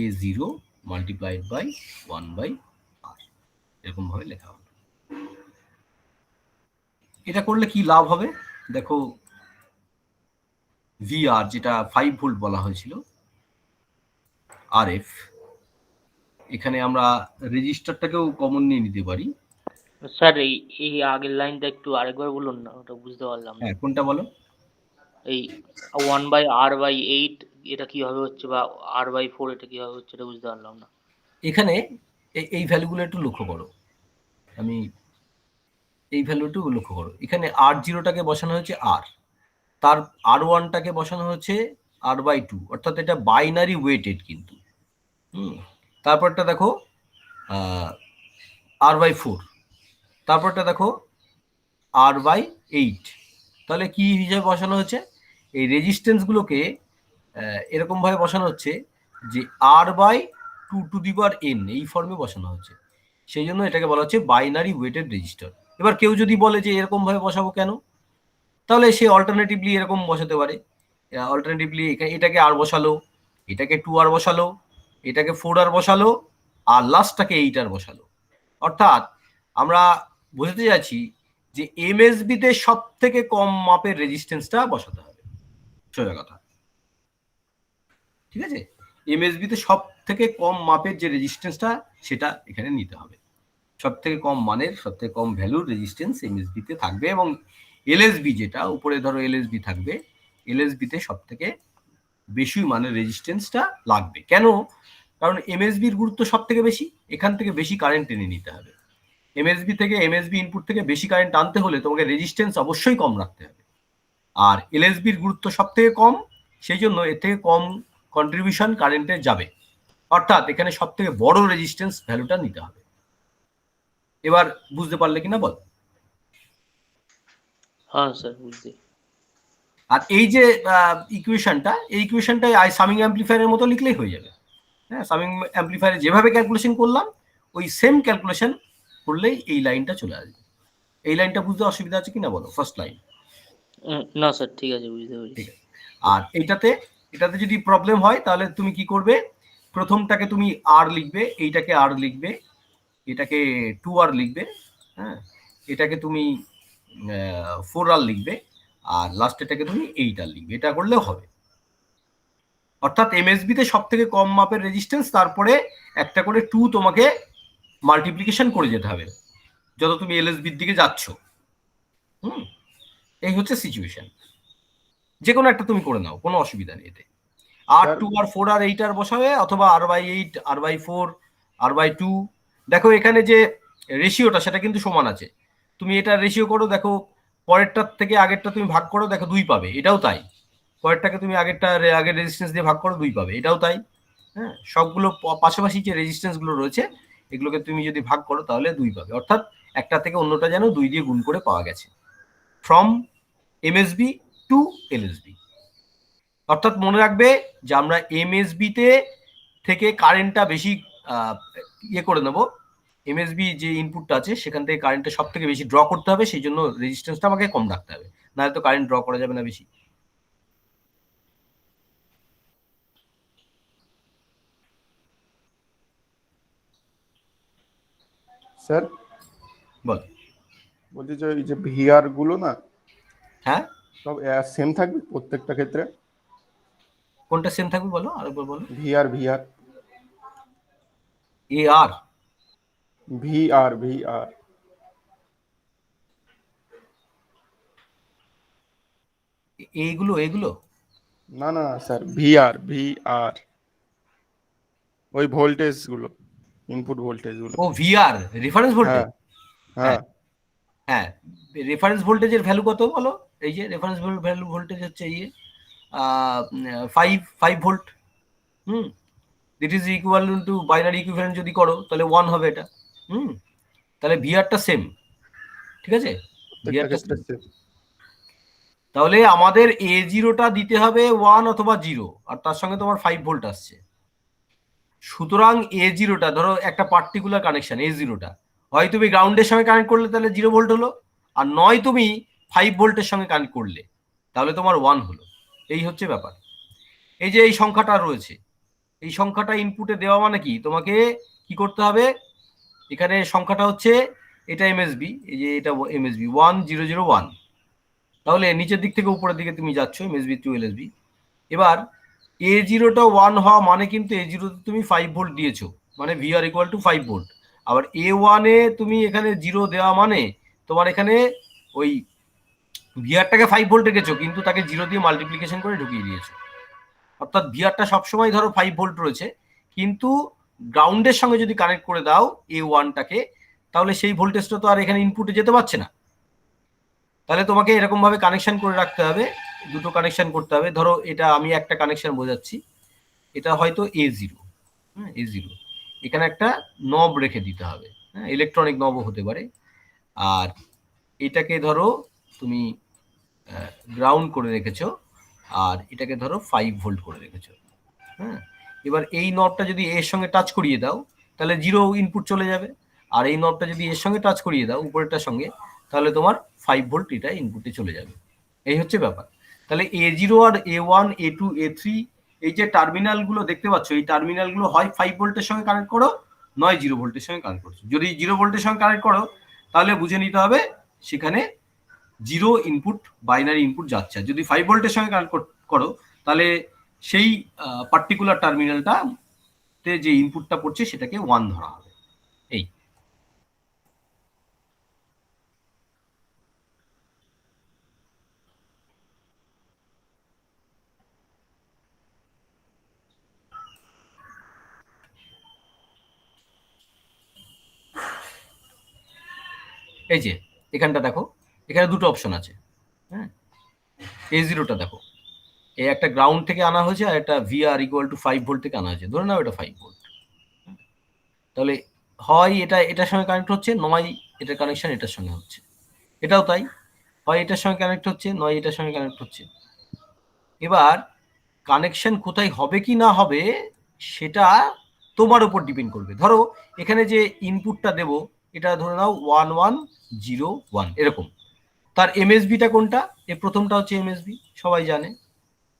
A0 মাল্টিপ্লাইড বাই 1/R, এরকমভাবে লেখা হবে। এটা করলে কি লাভ হবে দেখো, VR যেটা 5 ভোল্ট বলা হয়েছিল RF, এখানে আমরা রেজিস্টারটাকেও কমন নিয়ে নিতে পারি। স্যার এই আগের লাইনটা একটু আরেকবার বলুন না, ওটা বুঝতে পারলাম না। হ্যাঁ, কোনটা বলো? এই 1/R/8 এটা কিভাবে হচ্ছে, বা R/4 এটা কিভাবে হচ্ছে, এটা বুঝতে পারলাম না। এখানে এই ভ্যালুগুলো একটু লক্ষ্য করো, আমি এই ভ্যালুটা লক্ষ্য করো। এখানে R0টাকে বসানো হয়েছে R, তার R1টাকে বসানো হচ্ছে R/2, অর্থাৎ এটা বাইনারি ওয়েটেড কিন্তু। তারপরটা দেখো R/4, তারপরটা দেখো R/8। তাহলে কি হিসাবে বসানো হচ্ছে? এই রেজিস্ট্যান্সগুলোকে এরকমভাবে বসানো হচ্ছে যে R/2n এই ফর্মে বসানো হচ্ছে, সেই জন্য এটাকে বলা হচ্ছে বাইনারি ওয়েটেড রেজিস্টার। এবার কেউ যদি বলে যে এরকমভাবে বসাবো কেন, তাহলে সে অল্টারনেটিভলি এরকম বসাতে পারে। অল্টারনেটিভলি এটাকে R বসালো, এটাকে 2R বসালো, এটাকে 4R বসালো, আর লাস্টটাকে 8R বসালো। অর্থাৎ আমরা বোঝাতে যাচ্ছি যে এমএসবিতে সব থেকে কম মাপের রেজিস্ট্যান্সটা বসাতে হবে, সোজা কথা। ঠিক আছে, এমএসবিতে সব থেকে কম মাপের যে রেজিস্ট্যান্সটা সেটা এখানে নিতে হবে। সব থেকে কম মানের, সব থেকে কম ভ্যালুর রেজিস্ট্যান্স এমএসবিতে থাকবে, এবং এলএসবি যেটা উপরে ধরো এলএসবি থাকবে, এলএসবিতে সব থেকে বেশি মানের রেজিস্ট্যান্সটা লাগবে। কেন? কারণ এমএসবির গুরুত্ব সব থেকে বেশি, এখান থেকে বেশি কারেন্ট টেনে নিতে হবে। এমএসবি ইনপুট থেকে বেশি কারেন্ট আনতে হলে তোমাকে রেজিস্ট্যান্স অবশ্যই কম রাখতে হবে, আর এলএসবির গুরুত্ব সব থেকে কম, সেই জন্য এর থেকে কম কন্ট্রিবিউশন কারেন্টে যাবে, অর্থাৎ এখানে সব থেকে বড় রেজিস্ট্যান্স ভ্যালুটা নিতে হবে। এবার বুঝতে পারলে কিনা বল? হ্যাঁ স্যার, বুঝতে। আর এই যে ইকুয়েশনটা, এই ইকুয়েশনটাই সামিং অ্যাম্পলিফায়ারের মতো লিখলেই হয়ে যাবে। হ্যাঁ, সামিং অ্যাম্পলিফায়ারে যেভাবে ক্যালকুলেশন করলাম ওই সেম ক্যালকুলেশন করলেই এই লাইনটা চলে আসবে। এই লাইনটা বুঝতে অসুবিধা আছে কিনা বলো, ফার্স্ট লাইন? না স্যার, ঠিক আছে, বুঝতে পেরেছি। ঠিক আছে। আর এটাতে যদি প্রবলেম হয় তাহলে তুমি কি করবে, প্রথমটাকে তুমি আর লিখবে, এইটাকে আর লিখবে, এটাকে 2R লিখবে, হ্যাঁ, এটাকে তুমি 4R লিখবে, আর লাস্টেটাকে তুমি 8R লিখবে। এটা করলেও হবে। অর্থাৎ এমএসবিতে সব থেকে কম মাপের রেজিস্ট্যান্স, তারপরে একটা করে 2 তোমাকে মাল্টিপ্লিকেশন করে যেতে হবে যত তুমি এলএসবির দিকে যাচ্ছ। এই হচ্ছে সিচুয়েশন। যে কোনো একটা তুমি করে নাও, কোনো অসুবিধা নেই এতে। R2 আর 4 আর 8 আর বসাবে, অথবা R/8, R/4, R/2। দেখো এখানে যে রেশিওটা সেটা কিন্তু সমান আছে। তুমি এটা রেশিও করো, দেখো পরেরটার থেকে আগেরটা তুমি ভাগ করো, দেখো 2 পাবে, এটাও তাই। পরেরটাকে তুমি আগের রেজিস্ট্যান্স দিয়ে ভাগ করো, 2 পাবে, এটাও তাই। হ্যাঁ, সবগুলো পাশাপাশি যে রেজিস্ট্যান্সগুলো রয়েছে এগুলোকে তুমি যদি ভাগ করো তাহলে 2 পাবে, অর্থাৎ একটা থেকে অন্যটা যেন 2 দিয়ে গুণ করে পাওয়া গেছে, ফ্রম এমএসবি টু এলএসবি। অর্থাৎ মনে রাখবে যে আমরা এমএসবি তে থেকে কারেন্টটা বেশি ইয়ে করে নেবো, এমএসবি যে ইনপুটটা আছে সেখান থেকে কারেন্টটা সব থেকে বেশি ড্র করতে হবে, সেই জন্য রেজিস্ট্যান্সটা আমাকে কম রাখতে হবে, নাহলে তো কারেন্ট ড্র করা যাবে না বেশি। স্যার বল। বলছি যে এই যে ভিআর গুলো না হ্যাঁ, সব সেম থাকবে প্রত্যেকটা ক্ষেত্রে? কোনটা সেম থাকবে বলো, আরেকবার বলো। ভিআর ভিআর এ আর ভিআর ভিআর এইগুলো এগুলো না না স্যার, ভিআর ভিআর ওই ভোল্টেজ গুলো, ইনপুট ভোল্টেজ গুলো। ও ভিআর রেফারেন্স ভোল্টেজ। হ্যাঁ হ্যাঁ হ্যাঁ, রেফারেন্স ভোল্টেজের ভ্যালু কত বলো? এই যে রেফারেন্স ভ্যালু ভোল্টেজ হচ্ছে ইয়ে 5 volt. Hmm, that is equal to binary equivalent যদি করো তাহলে 1 হবে এটা। হুম, তাহলে ভিআরটা সেম, ঠিক আছে, প্রত্যেকটা ভিআরটা ক্ষেত্রে সেম। same। তাহলে আমাদের এ জিরোটা দিতে হবে 1 অথবা 0, আর তার সঙ্গে তোমার 5 ভোল্ট আসছে। সুতরাং এ জিরোটা ধরো একটা পার্টিকুলার কানেকশন, এ জিরোটা হয় তুমি গ্রাউন্ডের সঙ্গে কানেক্ট করলে তাহলে 0 ভোল্ট হলো, আর নয় তুমি 5 ভোল্টের সঙ্গে কানেক্ট করলে তাহলে তোমার 1 হলো। এই হচ্ছে ব্যাপার। এই যে এই সংখ্যাটা রয়েছে, এই সংখ্যাটা ইনপুটে দেওয়া মানে কি, তোমাকে কি করতে হবে, এখানে সংখ্যাটা হচ্ছে এটা এমএসবি, এই যে এটা এমএসবি 1001, তাহলে নিচের দিক থেকে উপরের দিকে তুমি যাচ্ছ এমএসবি টু এলএসবি। এবার এ জিরোটা 1 হওয়া মানে কিন্তু এ জিরোতে তুমি 5 ভোল্ট দিয়েছো, মানে ভিআর ইকুয়াল টু 5 ভোল্ট। আবার এ ওয়ানে তুমি এখানে 0 দেওয়া মানে তোমার এখানে ওই ভিআরটাকে 5 ভোল্ট রেখেছো কিন্তু তাকে 0 দিয়ে মাল্টিপ্লিকেশন করে ঢুকিয়ে দিয়েছো। অর্থাৎ ভিআরটা সবসময় ধরো 5 ভোল্ট রয়েছে, কিন্তু গ্রাউন্ডের সঙ্গে যদি কানেক্ট করে দাও এ ওয়ানটাকে, তাহলে সেই ভোল্টেজটা তো আর এখানে ইনপুটে যেতে পারছে না। তাহলে তোমাকে এরকম ভাবে কানেকশন করে রাখতে হবে, দুটো কানেকশন করতে হবে। ধরো এটা আমি একটা কানেকশন বোঝাচ্ছি, এটা হয়তো এ জিরো, হ্যাঁ এ জিরো, এখানে একটা নব রেখে দিতে হবে, হ্যাঁ ইলেকট্রনিক নবও হতে পারে। আর এটাকে ধরো তুমি গ্রাউন্ড করে রেখেছো, আর এটাকে ধরো 5 ভোল্ট করে রেখেছো। হ্যাঁ, এবার এই নবটা যদি এর সঙ্গে টাচ করিয়ে দাও তাহলে 0 ইনপুট চলে যাবে, আর এই নবটা যদি এর সঙ্গে টাচ করিয়ে দাও উপরেরটার সঙ্গে তাহলে তোমার 5 ভোল্ট এটা ইনপুটে চলে যাবে। এই হচ্ছে ব্যাপার। তাহলে A0 আর A1 A2 A3 এই যে টার্মিনালগুলো দেখতে পাচ্ছ, এই টার্মিনালগুলো হয় 5 ভোল্টের সঙ্গে কানেক্ট করো, নয় 0 ভোল্টের সঙ্গে কানেক্ট করছো। যদি 0 ভোল্টের সঙ্গে কানেক্ট করো তাহলে বুঝে নিতে হবে সেখানে 0 ইনপুট বাইনারি ইনপুট যাচ্ছে। যদি 5 ভোল্টের সঙ্গে কানেক্ট করো তাহলে সেই পার্টিকুলার টার্মিনালটাতে যে ইনপুটটা পড়ছে সেটাকে 1 ধরা হবে। এই এই যে এখানটা দেখো, এখানে দুটো অপশন আছে। হ্যাঁ, এ জিরোটা দেখো, এই একটা গ্রাউন্ড থেকে আনা হয়েছে আর একটা ভিআর ইকুয়াল টু 5 ভোল্ট থেকে আনা হয়েছে, ধরে নাও এটা 5 ভোল্ট। তাহলে হয় এটা এটার সঙ্গে কানেক্ট হচ্ছে, নয় এটার কানেকশন এটার সঙ্গে হচ্ছে। এটাও তাই, হয় এটার সঙ্গে কানেক্ট হচ্ছে, নয় এটার সঙ্গে কানেক্ট হচ্ছে। এবার কানেকশন কোথায় হবে কি না হবে সেটা তোমার উপর ডিপেন্ড করবে। ধরো এখানে যে ইনপুটটা দেব এটা ধরে নাও 1101 এরকম, তার এমএসবিটা কোনটা, এর প্রথমটা হচ্ছে এমএসবি সবাই জানে,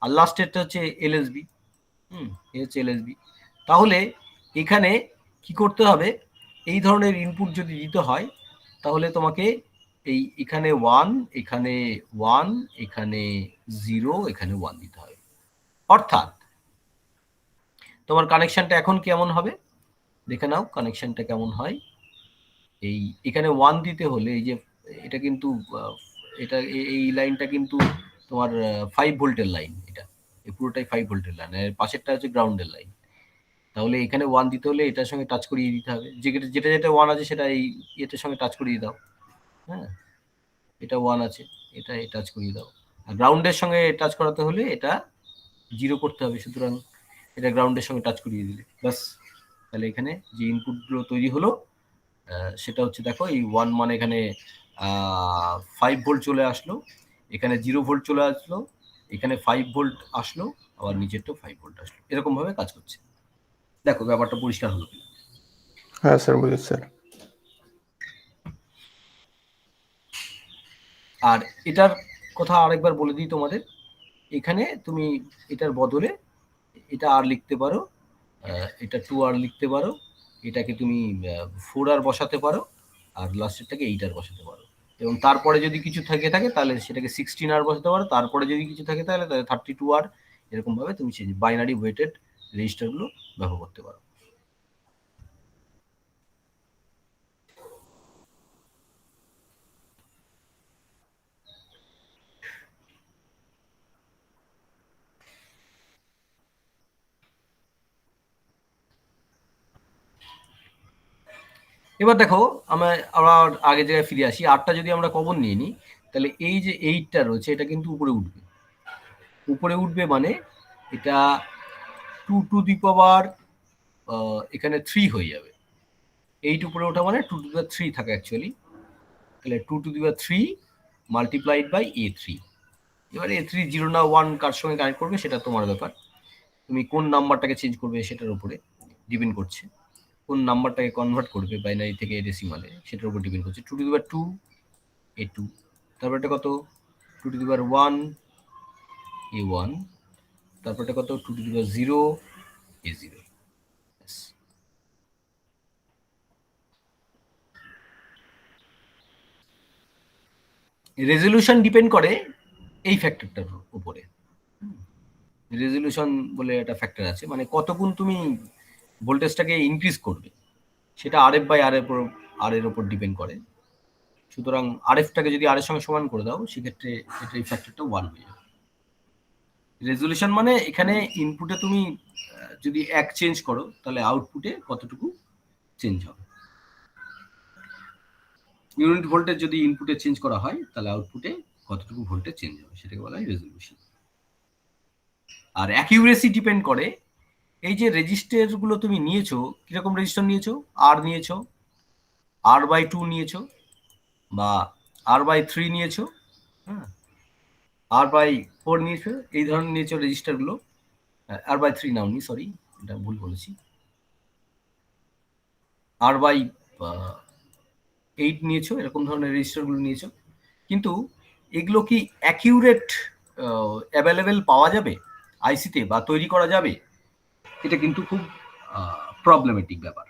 আর লাস্টেরটা হচ্ছে এলএসবি। এই হচ্ছে এলএসবি। তাহলে এখানে কি করতে হবে, এই ধরনের ইনপুট যদি দিতে হয় তাহলে তোমাকে এই এখানে 1 এখানে 1 এখানে 0 এখানে 1 দিতে হবে। অর্থাৎ তোমার কানেকশনটা এখন কেমন হবে দেখে নাও, কানেকশনটা কেমন হয়। এই এখানে 1 দিতে হলে এই যে এটা কিন্তু এটা এই লাইনটা কিন্তু তোমার 5 ভোল্টের লাইন, এটা এই পুরোটাই 5 ভোল্টের লাইন, আর পাশেরটা হচ্ছে গ্রাউন্ডের লাইন। তাহলে এখানে 1 দিতে হলে এটার সঙ্গে টাচ করিয়ে দিতে হবে, যেটা যেটা 1 আছে সেটা এই এটার সঙ্গে টাচ করিয়ে দাও। হ্যাঁ, এটা 1 আছে, এটা টাচ করিয়ে দাও। আর গ্রাউন্ডের সঙ্গে টাচ করাতে হলে এটা 0 করতে হবে, সুতরাং এটা গ্রাউন্ডের সঙ্গে টাচ করিয়ে দিলে ব্যাস। তাহলে এখানে যে ইনপুটগুলো তৈরি হলো সেটা হচ্ছে দেখো এই 1 মানে এখানে 5 ভোল্ট চলে আসলো, এখানে 0 ভোল্ট চলে আসলো, এখানে 5 ভোল্ট আসলো, আবার নিচেরটাও 5 ভোল্ট আসলো, এরকম ভাবে কাজ করছে। দেখো ব্যাপারটা পরিষ্কার হলো কিনা। হ্যাঁ স্যার, বুঝেছি স্যার। আর এটার কথা আরেকবার বলে দিই তোমাদের, এখানে তুমি এটার বদলে এটা আর লিখতে পারো, এটা 2R লিখতে পারো, এটাকে তুমি 4R বসাতে পারো, আর লাস্টেরটাকে 8R বসাতে পারো, এবং তারপরে যদি কিছু থাকে তাহলে সেটাকে 16R বসাতে পারো, তারপরে যদি কিছু থাকে তাহলে 32R, এরকম ভাবে তুমি সেই বাইনারি ওয়েটেড রেজিস্টারগুলো ব্যবহার করতে পারো। এবার দেখো আমরা আগে জায়গায় ফিরে আসি। 8টা যদি আমরা কমন নিয়ে নিই, তাহলে এই যে 8টা রয়েছে এটা কিন্তু উপরে উঠবে। উপরে উঠবে মানে এটা 2 টু দি পাওয়ার এখানে 3 হয়ে যাবে। 8 উপরে ওঠা মানে 2 টু দি পাওয়ার 3 থাকে অ্যাকচুয়ালি, তাহলে 2 to the power 3 multiplied by A3। এবার A3 0 না 1 কার সঙ্গে কানেক্ট করবে সেটা তোমার ব্যাপার, তুমি কোন নাম্বারটাকে চেঞ্জ করবে সেটার উপরে ডিপেন্ড করছে, কোন নাম্বারটাকে কনভার্ট করবে বাইনারি থেকে ডেসিমালে সেটার উপর ডিপেন্ড করছে। 2 টু দি পাওয়ার 2 A2, তারপর এটা কত 2 টু দি পাওয়ার 1 A1, তারপর এটা কত 2 to the power 0 A0। Resolution depend করে এই ফ্যাক্টরটার উপরে। রেজলিউশন বলে একটা ফ্যাক্টর আছে, মানে কতগুণ তুমি ভোল্টেজটাকে ইনক্রিজ করবে সেটা RF বাই আর এর উপর ডিপেন্ড করে। সুতরাং RFটাকে যদি আর এর সঙ্গে সমান করে দাও সেক্ষেত্রে এটা এই ফ্যাক্টরটা 1 হয়ে যাবে। রেজলিউশন মানে এখানে ইনপুটে তুমি যদি 1 চেঞ্জ করো তাহলে আউটপুটে কতটুকু চেঞ্জ হবে। ইউনিট ভোল্টেজ যদি ইনপুটে চেঞ্জ করা হয় তাহলে আউটপুটে কতটুকু ভোল্টেজ চেঞ্জ হবে সেটাকে বলা হয় রেজলিউশন। আর অ্যাকিউরেসি ডিপেন্ড করে এই যে রেজিস্টারগুলো তুমি নিয়েছো, কিরকম রেজিস্টার নিয়েছো, আর নিয়েছো, R/2 নিয়েছো, বা R/3 নিয়েছো, হ্যাঁ, R/4 নিয়েছো, এই ধরনের নিয়েছো রেজিস্টারগুলো। R/3 নাওনি, সরি, এটা ভুল বলেছি, R/8 নিয়েছো, এরকম ধরনের রেজিস্টারগুলো নিয়েছো। কিন্তু এগুলো কি অ্যাকিউরেট অ্যাভেলেবেল পাওয়া যাবে আইসিতে বা তৈরি করা যাবে? এটা কিন্তু খুব প্রবলেমেটিক ব্যাপার,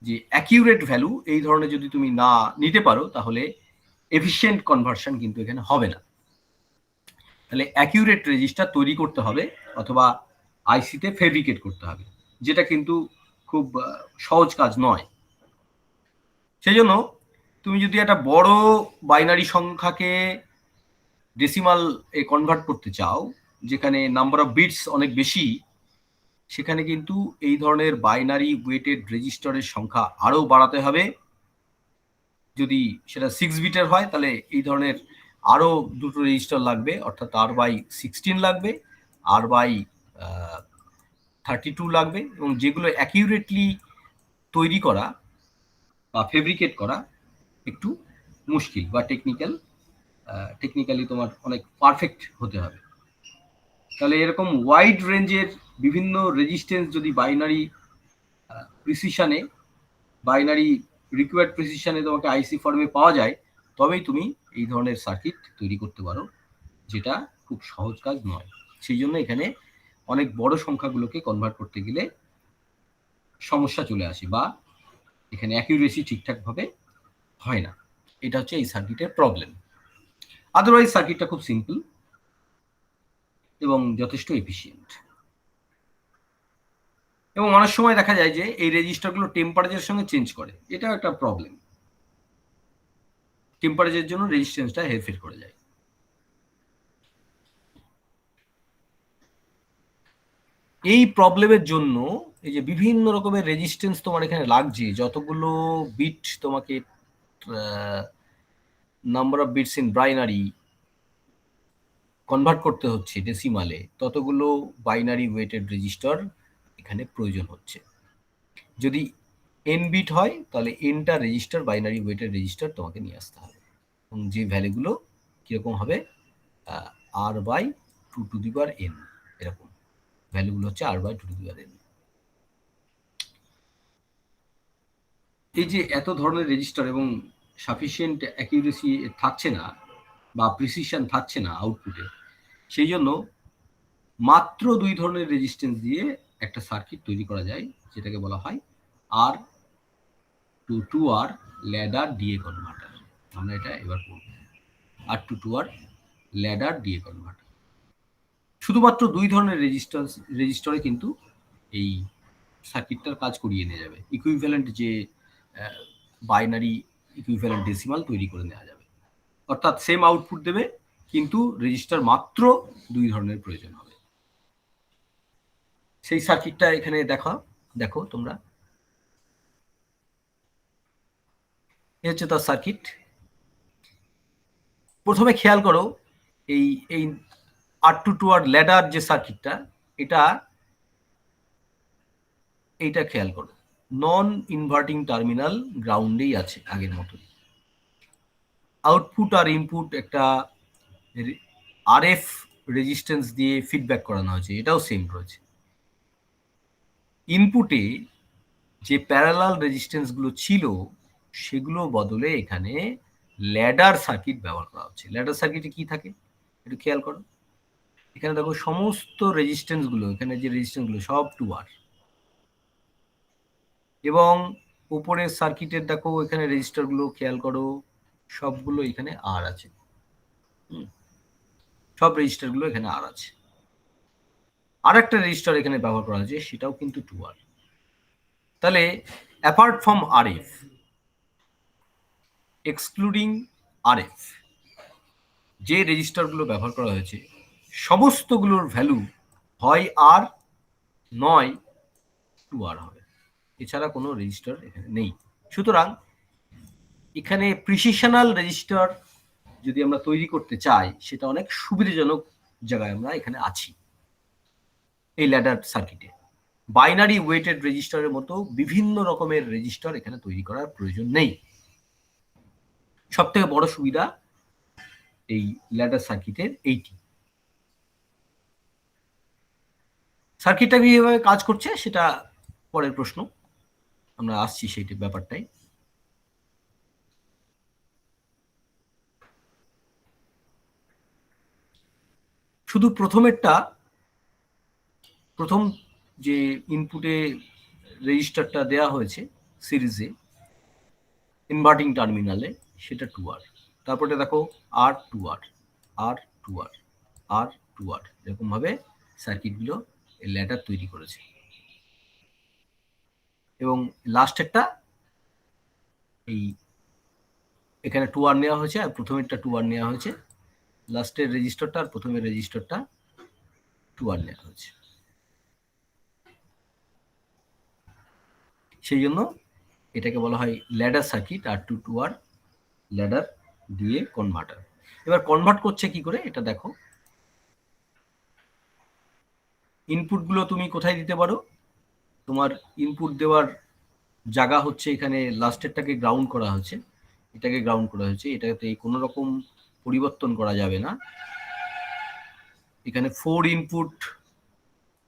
যে অ্যাকিউরেট ভ্যালু এই ধরনের যদি তুমি না নিতে পারো তাহলে এফিশিয়েন্ট কনভার্সন কিন্তু এখানে হবে না। তাহলে অ্যাকিউরেট রেজিস্টার তৈরি করতে হবে অথবা আইসিতে ফেব্রিকেট করতে হবে, যেটা কিন্তু খুব সহজ কাজ নয়। সেই জন্য তুমি যদি একটা বড় বাইনারি সংখ্যাকে ডেসিমাল এ কনভার্ট করতে চাও, যেখানে নাম্বার অফ বিটস অনেক বেশি, সেখানে কিন্তু এই ধরনের বাইনারি ওয়েটেড রেজিস্টারের সংখ্যা আরও বাড়াতে হবে। যদি সেটা 6 বিটের হয় তাহলে এই ধরনের আরও দুটো রেজিস্টার লাগবে, অর্থাৎ R/16 লাগবে, R/32 লাগবে, এবং যেগুলো অ্যাকিউরেটলি তৈরি করা বা ফেব্রিকেট করা একটু মুশকিল বা টেকনিক্যালি তোমার অনেক পারফেক্ট হতে হবে। তাহলে এরকম ওয়াইড রেঞ্জের বিভিন্ন রেজিস্ট্যান্স যদি বাইনারি রিকোয়ার্ড প্রিসিশনে তোমাকে আইসি ফর্মে পাওয়া যায়, তবেই তুমি এই ধরনের সার্কিট তৈরি করতে পারো, যেটা খুব সহজ কাজ নয়। সেই জন্য এখানে অনেক বড় সংখ্যাগুলোকে কনভার্ট করতে গেলে সমস্যা চলে আসে, বা এখানে অ্যাকিউরেসি ঠিকঠাকভাবে হয় না। এটা হচ্ছে এই সার্কিটের প্রবলেম। আদারওয়াইজ সার্কিটটা খুব সিম্পল এবং যথেষ্ট এফিশিয়েন্ট। এবং অনেক সময় দেখা যায় যে এই রেজিস্টারগুলো টেম্পারেচারের সঙ্গে চেঞ্জ করে, এটাও একটা প্রবলেম। টেম্পারেচারের জন্য রেজিস্ট্যান্সটা হেরফের করে যায়। এই প্রবলেমের জন্য এই যে বিভিন্ন রকমের রেজিস্ট্যান্স তোমার এখানে লাগছে, যতগুলো বিট তোমাকে number of bits in binary convert করতে হচ্ছে ডেসিমালে, ততগুলো বাইনারি ওয়েটেড রেজিস্টার এখানে প্রয়োজন হচ্ছে। যদি n বিট হয় তাহলে nটা রেজিস্টার, বাইনারি ওয়েটেড রেজিস্টার তোমাকে নিয়ে আসতে হবে, এবং যে ভ্যালুগুলো কিরকম হবে, R/8 2n, এরকম ভ্যালুগুলো হচ্ছে r/2n। এই যে এত ধরনের রেজিস্টার এবং সাফিসিয়েন্ট অ্যাকিউরেসি থাকছে না বা প্রিসিশন থাকছে না আউটপুটে, সেই জন্য মাত্র 2 ধরনের রেজিস্ট্যান্স দিয়ে একটা সার্কিট তৈরি করা যায়, যেটাকে বলা হয় R2-2R ল্যাডার ডিএ কনভার্টার। আমরা এটা এবার করব R2-2R ল্যাডার ডিএ কনভার্টার। শুধুমাত্র 2 ধরনের রেজিস্টরে কিন্তু এই সার্কিটটার কাজ করিয়ে নিয়ে যাবে। ইকুইভ্যালেন্ট যে বাইনারি ইকুইভ্যালেন্ট ডেসিমাল তৈরি করে নেওয়া যাবে, অর্থাৎ সেম আউটপুট দেবে কিন্তু রেজিস্টার মাত্র 2 ধরনের প্রয়োজন হবে। সেই সার্কিটটা এখানে দেখো তোমরা, এই হচ্ছে তার সার্কিট। প্রথমে খেয়াল করো এই R2-2R ল্যাডার যে সার্কিটটা, এইটা খেয়াল করো, নন ইনভার্টিং টার্মিনাল গ্রাউন্ডেই আছে আগের মতোই। আউটপুট আর ইনপুট একটা RF রেজিস্ট্যান্স দিয়ে ফিডব্যাক করানো হয়েছে, এটাও সেম রয়েছে। ইনপুটে যে প্যারালাল রেজিস্ট্যান্সগুলো ছিল সেগুলো বদলে এখানে ল্যাডার সার্কিট ব্যবহার করা হচ্ছে। ল্যাডার সার্কিটে কি থাকে একটু খেয়াল করো, এখানে দেখো সমস্ত রেজিস্ট্যান্সগুলো, এখানে যে রেজিস্ট্যান্সগুলো সব 2R, এবং উপরের সার্কিটের দেখো এখানে রেজিস্টারগুলো খেয়াল করো, সবগুলো এখানে R আছে, সব রেজিস্টারগুলো এখানে R আছে। আর একটা রেজিস্টার এখানে ব্যবহার করা হয়েছে, সেটাও কিন্তু 2R। তাহলে apart from RF, excluding RF, যে রেজিস্টারগুলো ব্যবহার করা হয়েছে সমস্তগুলোর ভ্যালু হয় R নয় 2R হবে, এছাড়া কোনো রেজিস্টার এখানে নেই। সুতরাং এখানে প্রিসিশনাল রেজিস্টার যদি আমরা তৈরি করতে চাই, সেটা অনেক সুবিধাজনক জায়গায় আমরা এখানে আছি এই ল্যাডার সার্কিটে। বাইনারি ওয়েটেড রেজিস্টারের মতো বিভিন্ন রকমের রেজিস্টার এখানে তৈরি করার প্রয়োজন নেই। সব থেকে বড় সুবিধা এই ল্যাডার সার্কিটের এইটি। সার্কিটটা কিভাবে কাজ করছে সেটা পরের প্রশ্ন, আমরা আসছি সেইটা ব্যাপারটাই। শুধু প্রথম যে ইনপুটে রেজিস্টারটা দেওয়া হয়েছে সিরিজে ইনভার্টিং টার্মিনালে, সেটা 2R। তারপরে দেখো R2R R2R R2R, এরকম ভাবে সার্কিটগুলো এই ল্যাডার তৈরি করেছে। এবং লাস্টেরটা এই এখানে 2R নেওয়া হয়েছে, আর প্রথমেরটা 2R নেওয়া হয়েছে, লাস্টের রেজিস্টারটা আর প্রথমের রেজিস্টারটা 2R নেওয়া হয়েছে। সেই জন্য এটাকে বলা হয় ল্যাডার সার্কিট, R2-2R ল্যাডার দিয়ে কনভার্টার। এবার কনভার্ট করছে কি করে এটা দেখো। ইনপুটগুলো তুমি কোথায় দিতে পারো, তোমার ইনপুট দেওয়ার জায়গা হচ্ছে এখানে লাস্টেরটাকে গ্রাউন্ড করা হয়েছে, এটাকে গ্রাউন্ড করা হয়েছে, এটাতে কোনো রকম পরিবর্তন করা যাবে না। এখানে 4 ইনপুট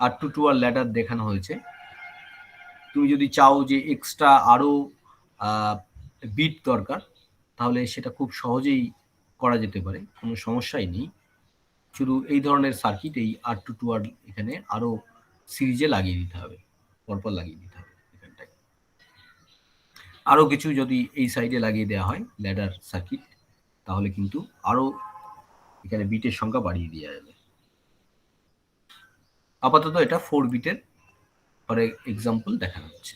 R2-2R ল্যাডার দেখানো হয়েছে। তুমি যদি চাও যে এক্সট্রা আরো বিট দরকার, তাহলে সেটা খুব সহজেই করা যেতে পারে, কোনো সমস্যাই নেই। শুধু এই ধরনের সার্কিট এই R2-2R এখানে আরো সিরিজে লাগিয়ে দিতে হবে, পরপর লাগিয়ে দিতে হবে। এখানটায় আরো কিছু যদি এই সাইডে লাগিয়ে দেওয়া হয় ল্যাডার সার্কিট, তাহলে কিন্তু আরো এখানে বিটের সংখ্যা বাড়িয়ে দেওয়া যাবে। আপাতত এটা 4 বিটের ফর এক্সাম্পল দেখানো হচ্ছে।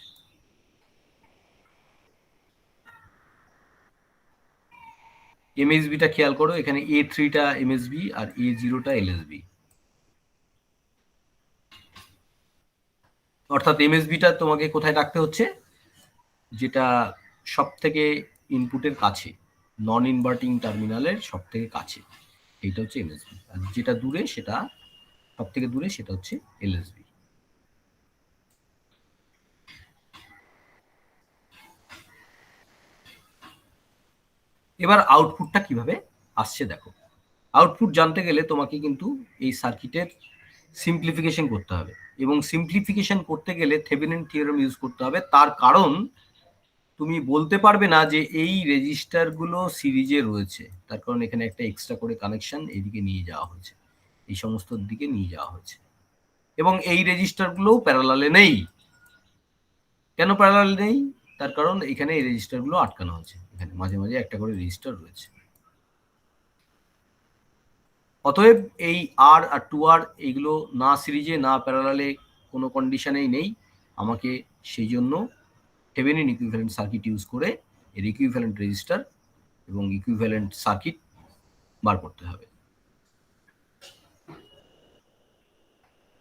এমএসবিটা খেয়াল করো, এখানে A3টা এমএসবি আর A0টা এলএসবি, অর্থাৎ এমএসবিটা তোমাকে কোথায় রাখতে হচ্ছে, যেটা সব থেকে ইনপুটের কাছে, নন ইনভার্টিং টার্মিনালের সব থেকে কাছে, এইটা হচ্ছে এমএসবি। আর যেটা দূরে, সেটা সব থেকে দূরে, সেটা হচ্ছে এলএসবি। এবার আউটপুটটা কিভাবে আসছে দেখো। আউটপুট জানতে গেলে তোমাকে কিন্তু এই সার্কিটের সিম্পলিফিকেশন করতে হবে, এবং সিম্পলিফিকেশন করতে গেলে থেভেনিন থিওরেম ইউজ করতে হবে। তার কারণ তুমি বলতে পারবে না যে এই রেজিস্টারগুলো সিরিজে রয়েছে, তার কারণ এখানে একটা এক্সট্রা করে কানেকশন এদিকে নিয়ে যাওয়া হয়েছে, এই সমস্ত দিকে নিয়ে যাওয়া হয়েছে, এবং এই রেজিস্টারগুলোও প্যারালালে নেই। কেন প্যারালালে নেই? তার কারণ এখানে এই রেজিস্টারগুলো আটকানো হয়েছে, এখানে মাঝে মাঝে একটা করে রেজিস্টার রয়েছে। অতএব এই আর 2R এইগুলো না সিরিজে না প্যারালালে কোনো কন্ডিশনেই নেই। আমাকে সেই জন্য থেভেনিন ইকুইভ্যালেন্ট সার্কিট ইউজ করে এর ইকুইভ্যালেন্ট রেজিস্টার এবং ইকুইভ্যালেন্ট সার্কিট বার করতে হবে।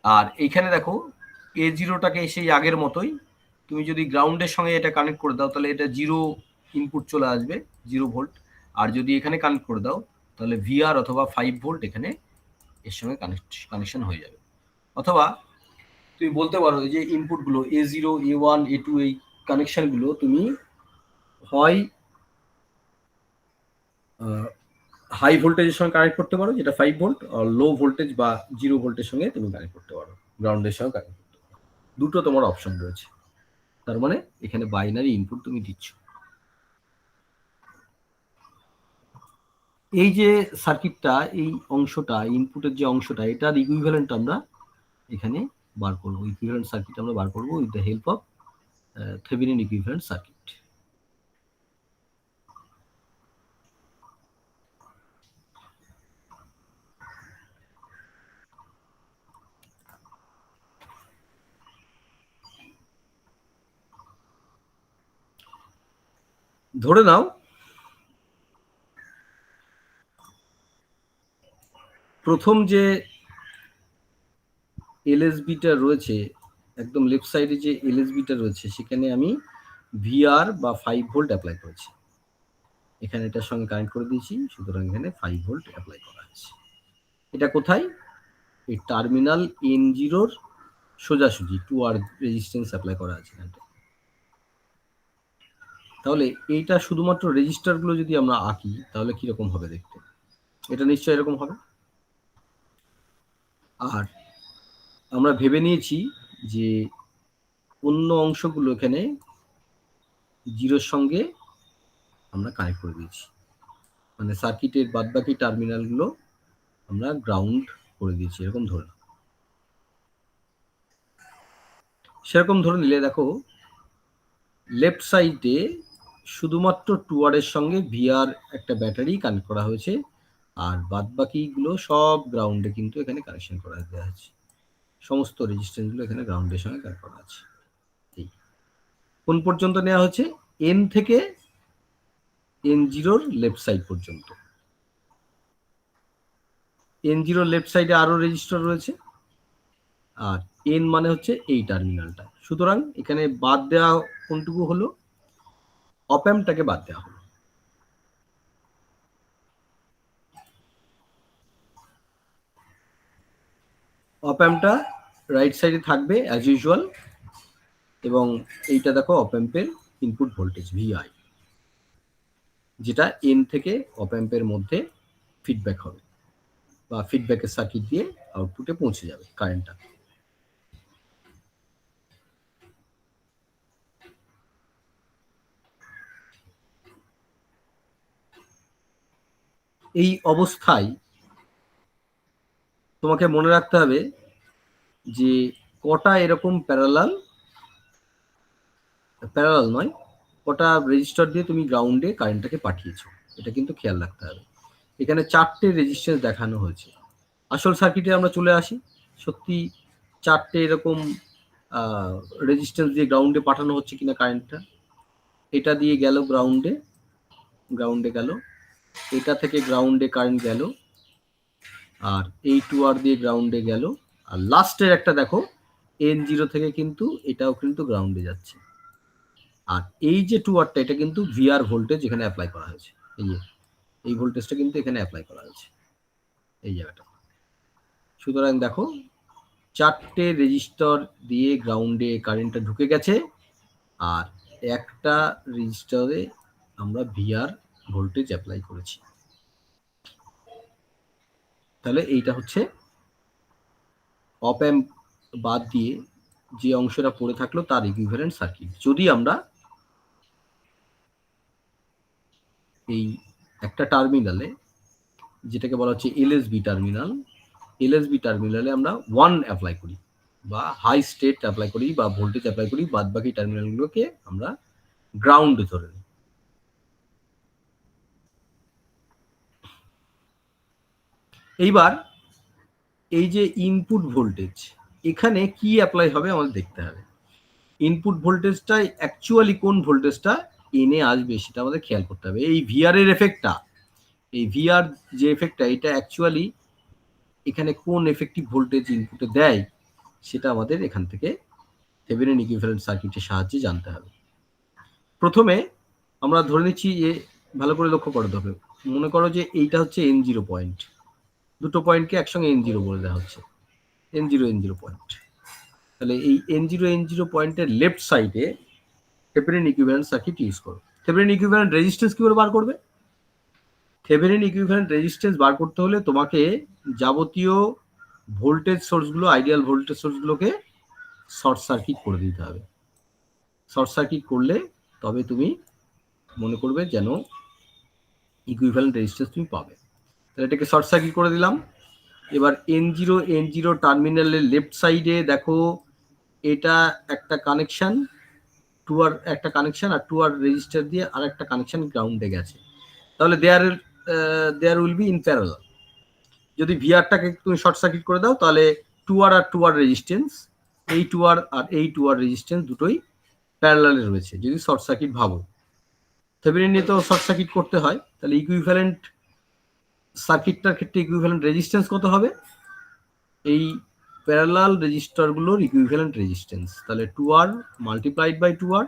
আর এইখানে দেখো A0টাকে সেই আগের মতোই, তুমি যদি গ্রাউন্ডের সঙ্গে এটা কানেক্ট করে দাও তাহলে এটা 0 ইনপুট চলে আসবে, 0 ভোল্ট। আর যদি এখানে কানেক্ট করে দাও তাহলে VR অথবা 5 ভোল্ট এখানে এর সঙ্গে কানেকশন হয়ে যাবে। অথবা তুমি বলতে পারো যে ইনপুটগুলো A0, A1, A2 এই কানেকশনগুলো তুমি হয় হাই ভোল্টেজের সঙ্গে কানেক্ট করতে পারো, যেটা 5 ভোল্ট, আর লো ভোল্টেজ বা 0 ভোল্টের সঙ্গে তুমি কানেক্ট করতে পারো, গ্রাউন্ডের সঙ্গে কানেক্ট করতে পারো। দুটো তোমার অপশন রয়েছে। তার মানে এখানে বাইনারি ইনপুট তুমি দিচ্ছ। এই যে সার্কিটটা, এই অংশটা, ইনপুটের যে অংশটা, এটার ইকুইভ্যালেন্ট আমরা এখানে বার করবো। ইকুইভ্যালেন্ট সার্কিট আমরা বার করবো with the help of Thevenin equivalent circuit. ধরে নাও প্রথম যে এলএসবিটা রয়েছে, একদম লেফট সাইডে যে এলএসবিটা রয়েছে, সেখানে আমি VR বা 5 ভোল্ট অ্যাপ্লাই করেছি। এখানে এটার সঙ্গে কানেক্ট করে দিয়েছি, সুতরাং এখানে 5 ভোল্ট অ্যাপ্লাই করা আছে। এটা কোথায়? এই টার্মিনাল N0 সোজাসুজি 2R রেজিস্ট্যান্স অ্যাপ্লাই করা আছে এখানটা। তাহলে এইটা শুধুমাত্র রেজিস্টারগুলো যদি আমরা আঁকি তাহলে কিরকম হবে দেখতে? এটা নিশ্চয়ই এরকম হবে। আর আমরা ভেবে নিয়েছি যে অন্য অংশগুলো এখানে 0-র সঙ্গে আমরা কানেক্ট করে দিয়েছি, মানে সার্কিটের বাদবাকি টার্মিনালগুলো আমরা গ্রাউন্ড করে দিয়েছি, এরকম ধরে। সেরকম ধরে নিলে দেখো লেফট সাইডে শুধুমাত্র 2R এর সঙ্গে VR একটা ব্যাটারি কানেক্ট করা হয়েছে, আর বাদবাকিগুলো সব গ্রাউন্ডে কিন্তু এখানে কানেকশন করা দেওয়া আছে। সমস্ত রেজিস্ট্যান্সগুলো এখানে গ্রাউন্ডের সঙ্গে কানেক্ট করা আছে। এই কোন পর্যন্ত নেওয়া হচ্ছে? N থেকে N0 লেফট সাইড পর্যন্ত। N0 লেফট সাইডে আরো রেজিস্টার রয়েছে, আর N মানে হচ্ছে এই টার্মিনালটা। সুতরাং এখানে বাদ দেওয়া কোনটুকু হলো? অপ অ্যাম্পটাকে বাদ দেওয়া হলো। অপ অ্যাম্পটা রাইট সাইডে থাকবে অ্যাজ ইউজুয়াল, এবং এইটা দেখো অপ অ্যাম্পের ইনপুট ভোল্টেজ VI, যেটা N থেকে অপ অ্যাম্পের মধ্যে ফিডব্যাক হবে বা ফিডব্যাকের সার্কিট দিয়ে আউটপুটে পৌঁছে যাবে কারেন্টটা। এই অবস্থায় তোমাকে মনে রাখতে হবে যে কটা এরকম প্যারালাল নয়, কটা রেজিস্টার দিয়ে তুমি গ্রাউন্ডে কারেন্টটাকে পাঠিয়েছো, এটা কিন্তু খেয়াল রাখতে হবে। এখানে 4টে রেজিস্ট্যান্স দেখানো হয়েছে। আসল সার্কিটে আমরা চলে আসি। সত্যি 4টে এরকম রেজিস্ট্যান্স দিয়ে গ্রাউন্ডে পাঠানো হচ্ছে কিনা কারেন্টটা। এটা দিয়ে গেল গ্রাউন্ডে গেল, এটা থেকে গ্রাউন্ডে কারেন্ট গেল, আর এই 2R দিয়ে গ্রাউন্ডে গেল, আর লাস্টের একটা দেখো N0 থেকে কিন্তু এটাও কিন্তু গ্রাউন্ডে যাচ্ছে। আর এই যে 2Rটা, এটা কিন্তু VR ভোল্টেজ এখানে অ্যাপ্লাই করা হয়েছে। এই ভোল্টেজটা কিন্তু এখানে অ্যাপ্লাই করা হয়েছে এই জায়গাটা। সুতরাং দেখো 4টে রেজিস্টার দিয়ে গ্রাউন্ডে কারেন্টটা ঢুকে গেছে, আর একটা রেজিস্টারে আমরা VR ভোল্টেজ অ্যাপ্লাই করেছি। তাহলে এইটা হচ্ছে অপ অ্যাম্প বাদ দিয়ে যে অংশটা পড়ে থাকলো তার ইকুইভ্যালেন্ট সার্কিট। যদি আমরা এই একটা টার্মিনালে, যেটাকে বলা হচ্ছে এলএসবি টার্মিনাল, এলএসবি টার্মিনালে আমরা 1 অ্যাপ্লাই করি বা হাই স্টেট অ্যাপ্লাই করি বা ভোল্টেজ অ্যাপ্লাই করি, বাদ বাকি টার্মিনালগুলোকে আমরা গ্রাউন্ড ধরে নিই। এইবার এই যে ইনপুট ভোল্টেজ, এখানে কি অ্যাপ্লাই হবে আমাদের দেখতে হবে। ইনপুট ভোল্টেজটা অ্যাকচুয়ালি কোন ভোল্টেজটা এনে আসবে সেটা আমাদের খেয়াল করতে হবে। এই ভিআর এর এফেক্টটা, এই ভিআর যে এফেক্টটা, এটা অ্যাকচুয়ালি এখানে কোন এফেক্টিভ ভোল্টেজ ইনপুটে দেয় সেটা আমাদের এখান থেকে থেভেনিন ইকুইভ্যালেন্ট সার্কিটের সাহায্যে জানতে হবে। প্রথমে আমরা ধরে নিচ্ছি যে, ভালো করে লক্ষ্য করতে হবে, মনে করো যে এইটা হচ্ছে N0 পয়েন্ট, দুটো পয়েন্টকে একসঙ্গে N0 বলে দেওয়া হচ্ছে, N0 পয়েন্ট। তাহলে এই N0 পয়েন্টের লেফট সাইডে থেভেনিন ইকুইভ্যালেন্ট সার্কিট ইউজ করো। থেভেনিন ইকুইভ্যালেন্ট রেজিস্ট্যান্স কিভাবে বার করবে? থেভেনিন ইকুইভ্যালেন্ট রেজিস্ট্যান্স বার করতে হলে তোমাকে যাবতীয় ভোল্টেজ সোর্সগুলো, আইডিয়াল ভোল্টেজ সোর্সগুলোকে শর্ট সার্কিট করে দিতে হবে। শর্ট সার্কিট করলে তবে তুমি মনে করবে যেন ইকুইভ্যালেন্ট রেজিস্ট্যান্স তুমি পাবে। তাহলে এটাকে শর্ট সার্কিট করে দিলাম। এবার N0 টার্মিনালের লেফট সাইডে দেখো, এটা একটা কানেকশন, টুয়ার একটা কানেকশন, আর টুয়ার রেজিস্টার দিয়ে আর একটা কানেকশন গ্রাউন্ডে গেছে। তাহলে there will be in parallel. যদি ভিআরটাকে তুমি শর্ট সার্কিট করে দাও তাহলে টুয়ার আর টুয়ার রেজিস্ট্যান্স, এই টুয়ার আর এই টুয়ার রেজিস্ট্যান্স দুটোই প্যারালালে রয়েছে যদি শর্ট সার্কিট ভাবো। থেভেনিন নিয়ে তো শর্ট সার্কিট করতে হয়, তাহলে ইকুইভ্যালেন্ট সার্কিটটার ক্ষেত্রে ইকুইভ্যালেন্ট রেজিস্ট্যান্স কত হবে? এই প্যারালাল রেজিস্টারগুলোর ইকুইভ্যালেন্ট রেজিস্ট্যান্স, তাহলে 2R মাল্টিপ্লাইড বাই 2R,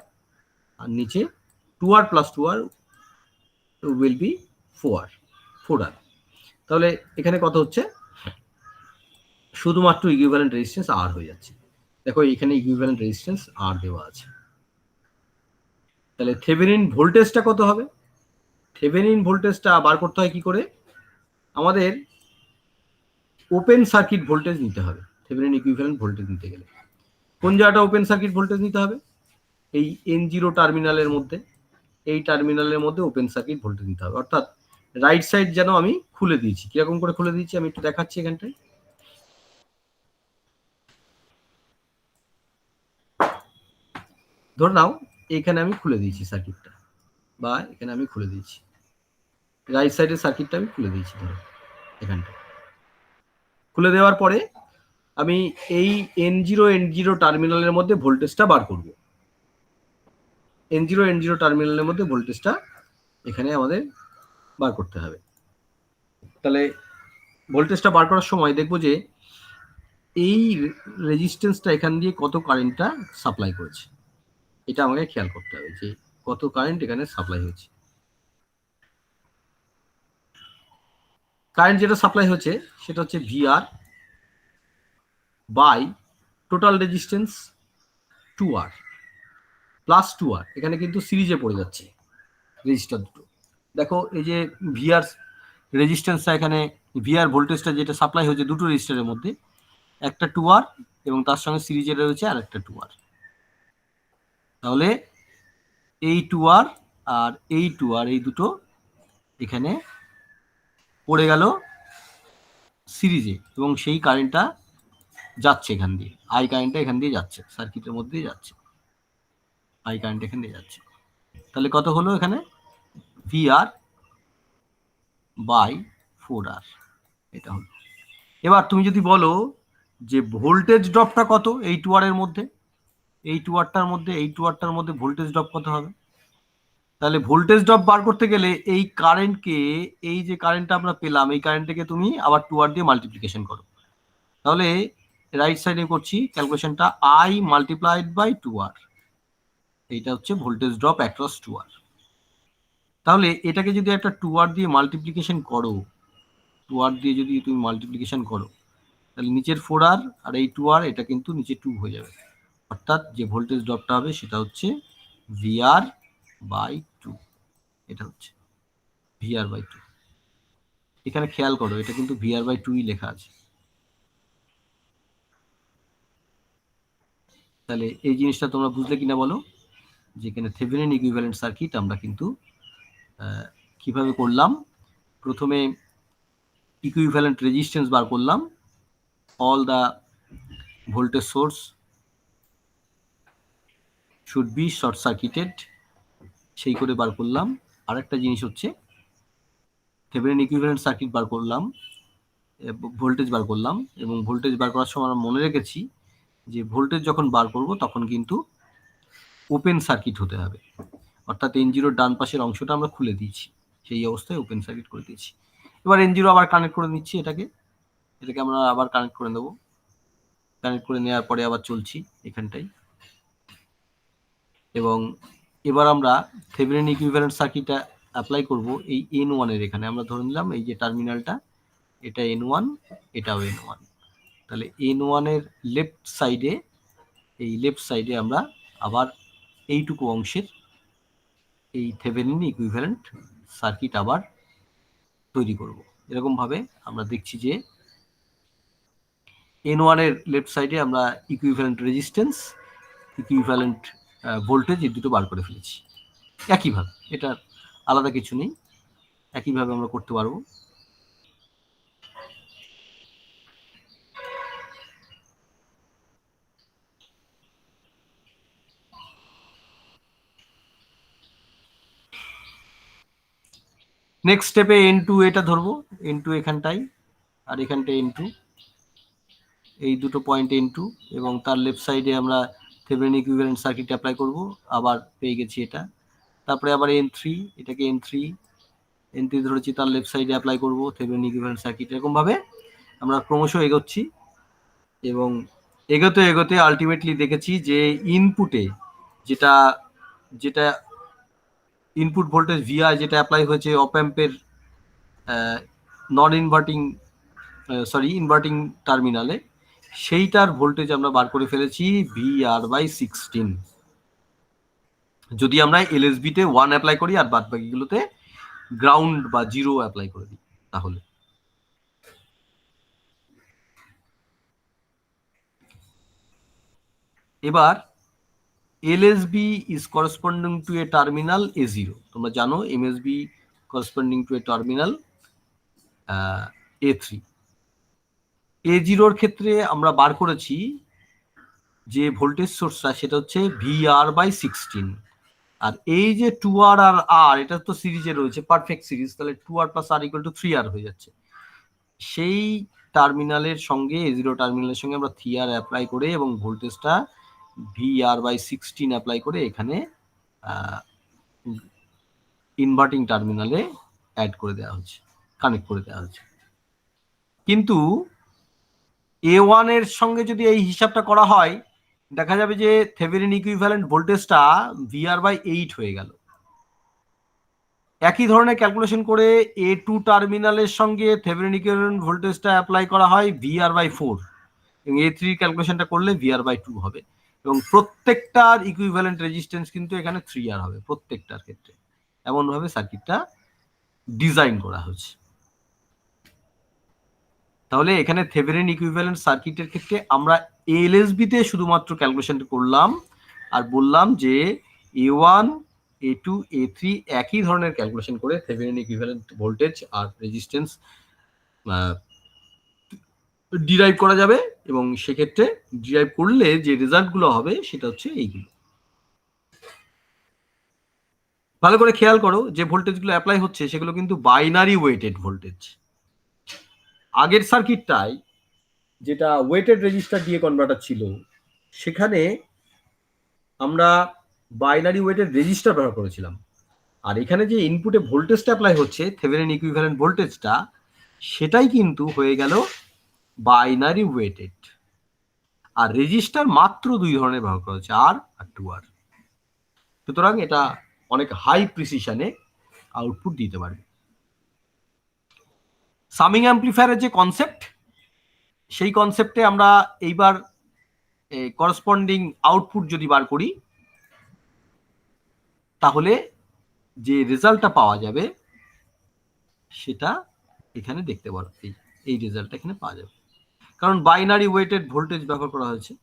আর নিচে 2R plus 2R will be 4R। তাহলে এখানে কত হচ্ছে? শুধুমাত্র ইকুইভ্যালেন্ট রেজিস্ট্যান্স R হয়ে যাচ্ছে। দেখো এখানে ইকুইভ্যালেন্ট রেজিস্ট্যান্স R দেওয়া আছে। তাহলে থেভেনিন ভোল্টেজটা কত হবে? থেভেনিন ভোল্টেজটা বার করতে হয় কি করে? আমাদের ওপেন সার্কিট ভোল্টেজ নিতে হবে থেভেনিন ইকুইভ্যালেন্ট ভোল্টেজ নিতে গেলে। কোন জায়গাটা ওপেন সার্কিট ভোল্টেজ নিতে হবে? এই N0 টার্মিনালের মধ্যে, এই টার্মিনালের মধ্যে ওপেন সার্কিট ভোল্টেজ নিতে হবে। অর্থাৎ রাইট সাইড যেন আমি খুলে দিয়েছি। কিরকম করে খুলে দিয়েছি আমি একটু দেখাচ্ছি এখানটায়। ধরে নাও এখানে আমি খুলে দিয়েছি সার্কিটটা, বা এখানে আমি খুলে দিয়েছি, রাইট সাইডের সার্কিটটা আমি খুলে দিয়েছি। ধরো এখানটা খুলে দেওয়ার পরে আমি এই N0 টার্মিনালের মধ্যে ভোল্টেজটা বার করব। N0 টার্মিনালের মধ্যে ভোল্টেজটা এখানে আমাদের বার করতে হবে। তাহলে ভোল্টেজটা বার করার সময় দেখবো যে এই রেজিস্ট্যান্সটা এখান দিয়ে কত কারেন্টটা সাপ্লাই করেছে, এটা আমাকে খেয়াল করতে হবে যে কত কারেন্ট এখানে সাপ্লাই হয়েছে। কারেন্ট যেটা সাপ্লাই হচ্ছে সেটা হচ্ছে VR by total resistance 2R plus 2R। এখানে কিন্তু সিরিজে পড়ে যাচ্ছে রেজিস্টার দুটো। দেখো এই যে ভিআর রেজিস্ট্যান্সটা, এখানে ভিআর ভোল্টেজটা যেটা সাপ্লাই হয়েছে দুটো রেজিস্টারের মধ্যে, একটা 2R এবং তার সঙ্গে সিরিজে রয়েছে আর একটা 2R। তাহলে এই 2R আর এই 2R এই দুটো এখানে পড়ে গেল সিরিজে, এবং সেই কারেন্টটা যাচ্ছে এখান দিয়ে, আই কারেন্টটা এখান দিয়ে যাচ্ছে, সার্কিটের মধ্যেই যাচ্ছে, আই কারেন্ট এখান দিয়ে যাচ্ছে। তাহলে কত হলো এখানে? VR বাই 4R, এটা হলো। এবার তুমি যদি বলো যে ভোল্টেজ ড্রপটা কত এই 2R এর মধ্যে, এই 2Rটার মধ্যে, এই 2Rটার মধ্যে ভোল্টেজ ড্রপ কত হবে? তাহলে ভোল্টেজ ড্রপ বার করতে গেলে এই কারেন্টকে, এই যে কারেন্টটা আমরা পেলাম, এই কারেন্টটাকে তুমি আবার 2R দিয়ে মাল্টিপ্লিকেশন করো। তাহলে রাইট সাইডে করছি ক্যালকুলেশনটা, I মাল্টিপ্লাইড বাই 2R, এইটা হচ্ছে ভোল্টেজ ড্রপ অ্যাক্রস 2R। তাহলে এটাকে যদি একটা 2R দিয়ে মাল্টিপ্লিকেশন করো, 2R দিয়ে যদি তুমি মাল্টিপ্লিকেশন করো, তাহলে নিচের 4R আর এই 2R এটা কিন্তু নিচে 2 হয়ে যাবে। অর্থাৎ যে ভোল্টেজ ড্রপটা হবে সেটা হচ্ছে VR বাই 2, এটা হচ্ছে VR বাই 2। এখানে খেয়াল করো, এটা কিন্তু VR/2 লেখা আছে। তাহলে এই জিনিসটা তোমরা বুঝলে কিনা বলো, যেখানে থেভেনিন ইকুইভ্যালেন্ট সার্কিট আমরা কিন্তু কিভাবে করলাম। প্রথমে ইকুইভ্যালেন্ট রেজিস্ট্যান্স বার করলাম, all the voltage source should be short circuited, সেই করে বার করলাম। আরেকটা জিনিস হচ্ছে থেভেনিন ইকুইভ্যালেন্ট সার্কিট বার করলাম, ভোল্টেজ বার করলাম, এবং ভোল্টেজ বার করার সময় আমরা মনে রেখেছি যে ভোল্টেজ যখন বার করব তখন কিন্তু ওপেন সার্কিট হতে হবে, অর্থাৎ N0 ডান পাশের অংশটা আমরা খুলে দিয়েছি, সেই অবস্থায় ওপেন সার্কিট করে দিয়েছি। এবার N0 আবার কানেক্ট করে নিচ্ছি, এটাকে আমরা আবার কানেক্ট করে নেব। কানেক্ট করে নেওয়ার পরে আবার চলছি এখানটাই। এবং এবার আমরা থেভেনিন ইকুইভ্যালেন্ট সার্কিটটা অ্যাপ্লাই করব এই N1 এর এখানে। আমরা ধরে নিলাম এই যে টার্মিনালটা, এটা N1, এটাও N1। তাহলে N1 এর লেফট সাইডে আমরা আবার এইটুকু অংশের এই থেভেনিন ইকুইভ্যালেন্ট সার্কিট আবার তৈরি করব। এরকম ভাবে আমরা দেখছি যে N1 এর লেফট সাইডে আমরা ইকুইভ্যালেন্ট রেজিস্ট্যান্স, ইকুইভ্যালেন্ট ভোল্টেজ এই দুটো বার করে ফেলেছি একইভাবে। এটা আলাদা কিছু নেই, একইভাবে আমরা করতে পারবো। নেক্সট স্টেপে N2 এটা ধরবো, N2 এখানটাই, আর এখানটায় N2, এই দুটো পয়েন্ট N2, এবং তার লেফট সাইডে আমরা থেভেনিন ইকুইভ্যালেন্ট সার্কিট অ্যাপ্লাই করব। আবার পেয়ে গেছি এটা। তারপরে আবার N3, এটাকে N3 ধরেছি, তার লেফট সাইডে অ্যাপ্লাই করব থেভেনিন ইকুইভ্যালেন্ট সার্কিট। এরকমভাবে আমরা ক্রমশ এগোচ্ছি, এবং এগোতে আলটিমেটলি দেখেছি যে ইনপুটে যেটা ইনপুট ভোল্টেজ VI যেটা অ্যাপ্লাই হয়েছে অপ অ্যাম্পের ইনভার্টিং টার্মিনালে, সেইটার ভোল্টেজ আমরা বার করে ফেলেছি VR/16। যদি আমরা LSB তে 1 অ্যাপ্লাই করি আর বাদ বাকিগুলোতে গ্রাউন্ড বা 0 অ্যাপ্লাই করে দিই, তাহলে এবার LSB is corresponding to a terminal A0. তোমরা জানো MSB corresponding to a terminal A3। A0 এর ক্ষেত্রে আমরা বার করেছি যে ভোল্টেজ সোর্সটা, সেটা হচ্ছে VR/16। আর এই যে 2R আর R, এটা তো সিরিজে রয়েছে, পারফেক্ট সিরিজ, তাহলে 2R + R = 3R হয়ে যাচ্ছে। সেই টার্মিনালের সঙ্গে A0 টার্মিনালের সঙ্গে আমরা 3R অ্যাপ্লাই করে এবং ভোল্টেজটা VR/16 অ্যাপ্লাই করে এখানে ইনভার্টিং টার্মিনালে অ্যাড করে দেওয়া হচ্ছে, কানেক্ট করে দেওয়া হচ্ছে। কিন্তু A1 এর সঙ্গে যদি এই হিসাবটা করা হয়, দেখা যাবে যে থেভেনিন ইকুইভ্যালেন্ট ভোল্টেজটা VR/8 হয়ে গেল। একই ধরনের ক্যালকুলেশন করে A2 টার্মিনালের সঙ্গে থেভেনিন ইকুইভ্যালেন্ট ভোল্টেজটা অ্যাপ্লাই করা হয় VR/4, এবং A3 ক্যালকুলেশনটা করলে VR/2 হবে। এবং প্রত্যেকটার ইকুইভ্যালেন্ট রেজিস্ট্যান্স কিন্তু এখানে 3R হবে প্রত্যেকটার ক্ষেত্রে। এমনভাবে সার্কিটটা ডিজাইন করা হয়েছে। তাহলে এখানে থেভেনিন ইকুইভ্যালেন্ট সার্কিটের ক্ষেত্রে আমরা LSB তে শুধুমাত্র ক্যালকুলেশনটা করলাম, আর বললাম যে A1, A2, A3 একই ধরনের ক্যালকুলেশন করে থেভেনিন ইকুইভ্যালেন্ট ভোল্টেজ আর রেজিস্ট্যান্স ডিরাইভ করা যাবে, এবং সেক্ষেত্রে ডিরাইভ করলে যে রেজাল্টগুলো হবে সেটা হচ্ছে এইগুলো। ভালো করে খেয়াল করো, যে ভোল্টেজগুলো অ্যাপ্লাই হচ্ছে সেগুলো কিন্তু বাইনারি ওয়েটেড ভোল্টেজ। আগের সার্কিটটায় যেটা ওয়েটেড রেজিস্টার দিয়ে কনভার্টার ছিল, সেখানে আমরা বাইনারি ওয়েটেড রেজিস্টার ব্যবহার করেছিলাম। আর এখানে যে ইনপুটে ভোল্টেজটা অ্যাপ্লাই হচ্ছে থেভেনিন ইকুইভ্যালেন্ট ভোল্টেজটা, সেটাই কিন্তু হয়ে গেল বাইনারি ওয়েটেড। আর রেজিস্টার মাত্র 2 ধরনের ব্যবহার করা হচ্ছে, R আর 2R। সুতরাং এটা অনেক হাই প্রিসিশনে আউটপুট দিতে পারবে। সামিং অ্যাম্পলিফায়ারের যে কনসেপ্ট, সেই কনসেপ্টে আমরা এইবার করসপন্ডিং আউটপুট যদি বার করি, তাহলে যে রেজাল্টটা পাওয়া যাবে সেটা এখানে দেখতে পারো, এই রেজাল্টটা এখানে পাওয়া যাবে, কারণ বাইনারি ওয়েটেড ভোল্টেজ ব্যবহার করা হয়েছে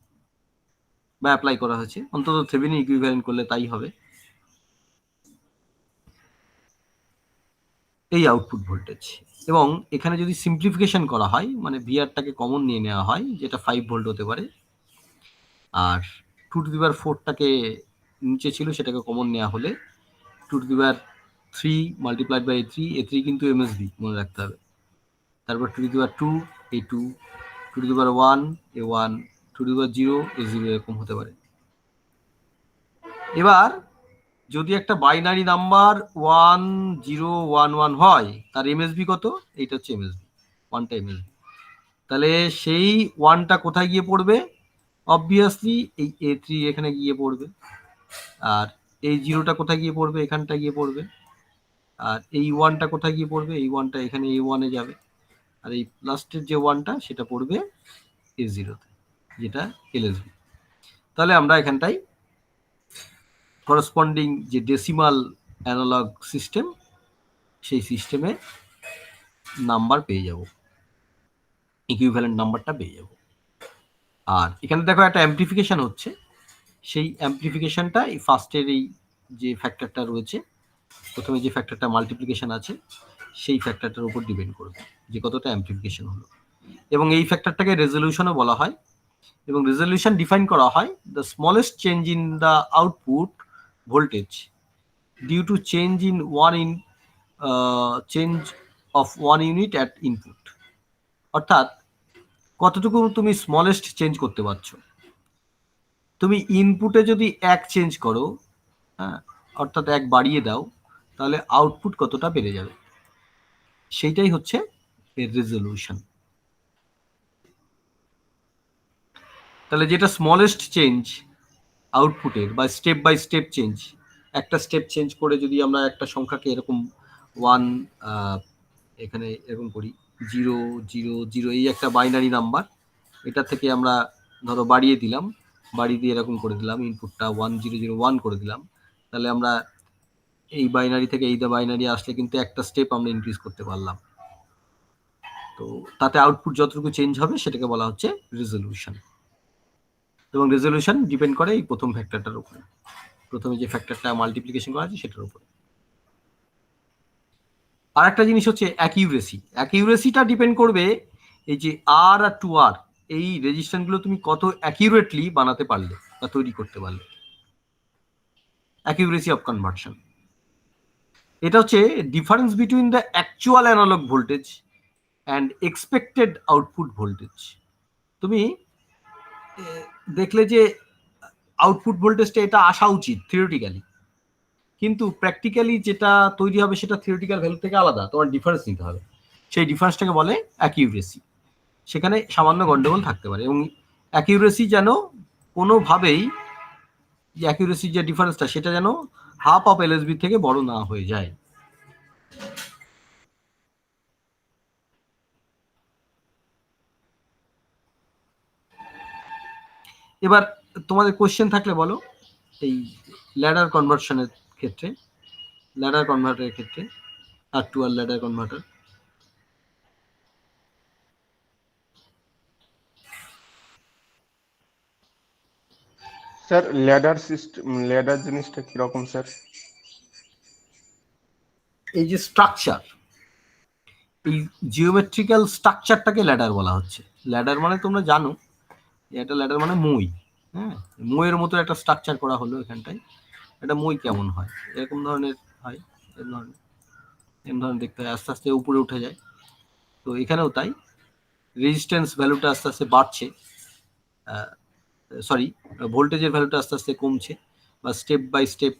বা অ্যাপ্লাই করা হয়েছে, অন্তত থেভেনিন ইকুইভ্যালেন্ট করলে তাই হবে। এই আউটপুট ভোল্টেজ, এবং এখানে যদি সিম্পলিফিকেশন করা হয়, মানে ভিআরটাকে কমন নিয়ে নেওয়া হয়, যেটা 5 ভোল্ট হতে পারে, আর 2⁴টাকে নিচে ছিল সেটাকে কমন নেওয়া হলে 2⁵ মাল্টিপ্লাইড বাই A3, A3 কিন্তু এমএসবি মনে রাখতে হবে, তারপর 2⁵2 A2, 2⁵1 A1, 2⁵0 A0 এরকম হতে পারে। এবার যদি একটা বাইনারি নাম্বার 1011 হয়, তার এমএসবি কত? এইটা হচ্ছে এমএসবি, 1টা এমএসবি। তাহলে সেই 1টা কোথায় গিয়ে পড়বে? অবভিয়াসলি এই A3 এখানে গিয়ে পড়বে, আর এই 0টা কোথায় গিয়ে পড়বে? এখানটা গিয়ে পড়বে, আর এই 1টা কোথায় গিয়ে পড়বে? এই 1টা এখানে A1 এ যাবে, আর এই লাস্টের যে 1টা সেটা পড়বে A0তে, যেটা এলএসবি। তাহলে আমরা এখানটাই করসপন্ডিং যে ডেসিমাল অ্যানালগ সিস্টেম, সেই সিস্টেমে নাম্বার পেয়ে যাব, ইকুইভ্যালেন্ট নাম্বারটা পেয়ে যাব। আর এখানে দেখো একটা অ্যাম্পলিফিকেশন হচ্ছে, সেই অ্যাম্পলিফিকেশনটা এই ফার্স্টের এই যে ফ্যাক্টরটা রয়েছে, প্রথমে যে ফ্যাক্টরটা মাল্টিপ্লিকেশন আছে, সেই ফ্যাক্টরটার উপর ডিপেন্ড করবে যে কতটা অ্যাম্পলিফিকেশন হলো, এবং এই ফ্যাক্টরটাকে রেজলিউশনও বলা হয়, এবং রেজলিউশন ডিফাইন করা হয় the smallest change in the output voltage due to change in change of 1 unit at input. অর্থাৎ কতটুকু তুমি স্মলেস্ট চেঞ্জ করতে পারছো। তুমি ইনপুটে যদি 1 চেঞ্জ করো, হ্যাঁ, অর্থাৎ 1 বাড়িয়ে দাও, তাহলে আউটপুট কতটা বেড়ে যাবে, সেইটাই হচ্ছে এর রেজলিউশন। তাহলে যেটা স্মলেস্ট চেঞ্জ আউটপুটের বা স্টেপ বাই স্টেপ চেঞ্জ, একটা স্টেপ চেঞ্জ করে যদি আমরা একটা সংখ্যাকে এরকম 1 এখানে এরকম করি, 0 0 0, এই একটা বাইনারি নাম্বার, এটা থেকে আমরা ধরো বাড়িয়ে দিলাম, বাড়িয়ে দিয়ে এরকম করে দিলাম, ইনপুটটা 1001 করে দিলাম, তাহলে আমরা এই বাইনারি থেকে এই বাইনারি আসলে কিন্তু একটা স্টেপ আমরা ইনক্রিজ করতে পারলাম। তো তাতে আউটপুট যতটুকু চেঞ্জ হবে সেটাকে বলা হচ্ছে রেজলিউশন, এবং রেজলিউশন ডিপেন্ড করে এই প্রথম ফ্যাক্টরটার উপরে, প্রথমে যে ফ্যাক্টরটা মাল্টিপ্লিকেশন করা আছে সেটার উপরে। আর একটা জিনিস হচ্ছে অ্যাকিউরেসি। অ্যাকিউরেসিটা ডিপেন্ড করবে এই যে আর 2R, এই রেজিস্ট্যান্সগুলো তুমি কত অ্যাকিউরেটলি বানাতে পারলে বা তৈরি করতে পারলে, অ্যাকিউরেসি অফ কনভার্সন। এটা হচ্ছে difference between the actual analogue voltage and expected output voltage. তুমি দেখলে যে আউটপুট ভোল্টেজটা এটা আসা উচিত থিওরিটিক্যালি, কিন্তু প্র্যাকটিক্যালি যেটা তৈরি হবে সেটা থিওরিটিক্যাল ভ্যালু থেকে আলাদা, তোমার ডিফারেন্স নিতে হবে, সেই ডিফারেন্সটাকে বলে অ্যাকিউরেসি। সেখানে সামান্য গন্ডগোল থাকতে পারে, এবং অ্যাকিউরেসি যেন কোনোভাবেই, যে অ্যাকিউরেসির যে ডিফারেন্সটা সেটা যেন হাফ অফ এলএসবি থেকে বড় না হয়ে যায়। এবার তোমাদের কোশ্চেন থাকলে বলো, এই ল্যাডার কনভার্সনের ক্ষেত্রে, ল্যাডার কনভার্টারের ক্ষেত্রে, R2R ladder converter. Sir ladder system, ladder জিনিসটা কিরকম স্যার? এই যে স্ট্রাকচার, এই জিওমেট্রিক্যাল স্ট্রাকচারটাকে ল্যাডার বলা হচ্ছে। ল্যাডার মানে তোমরা জানো, এটা ল্যাডার মানে মই, হ্যাঁ, মইয়ের মতো একটা স্ট্রাকচার করা হলো এখানটায়। এটা মই কেমন হয়, এরকম ধরনের হয়, এরকম ধরনের দেখতে হয়, আস্তে আস্তে উপরে উঠে যায়। তো এখানেও তাই, রেজিস্ট্যান্স ভ্যালুটা আস্তে আস্তে বাড়ছে, সরি, ভোল্টেজের ভ্যালুটা আস্তে আস্তে কমছে, বা স্টেপ বাই স্টেপ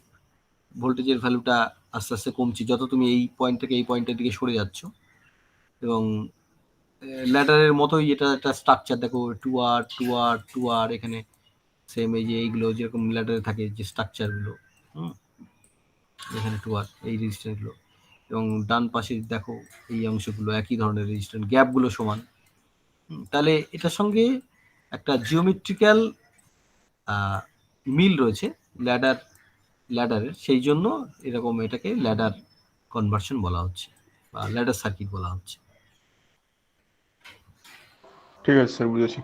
ভোল্টেজের ভ্যালুটা আস্তে আস্তে কমছে যত তুমি এই পয়েন্ট থেকে এই পয়েন্টের দিকে সরে যাচ্ছ। এবং ল্যাডারের মতোই এটা একটা স্ট্রাকচার, দেখো 2R 2R 2R, এখানে সেম এই যে এইগুলো যেরকম ল্যাডারে থাকে যে স্ট্রাকচারগুলো, এখানে 2R এই রেজিস্ট্যান্সগুলো, এবং ডান পাশে দেখো এই অংশগুলো একই ধরনের রেজিস্ট্যান্স, গ্যাপগুলো সমান। তাহলে এটার সঙ্গে একটা জিওমেট্রিক্যাল মিল রয়েছে ল্যাডারের, সেই জন্য এরকম এটাকে ল্যাডার কনভার্সন বলা হচ্ছে বা ল্যাডার সার্কিট বলা হচ্ছে। ঠিক আছে স্যার, বুঝেছি।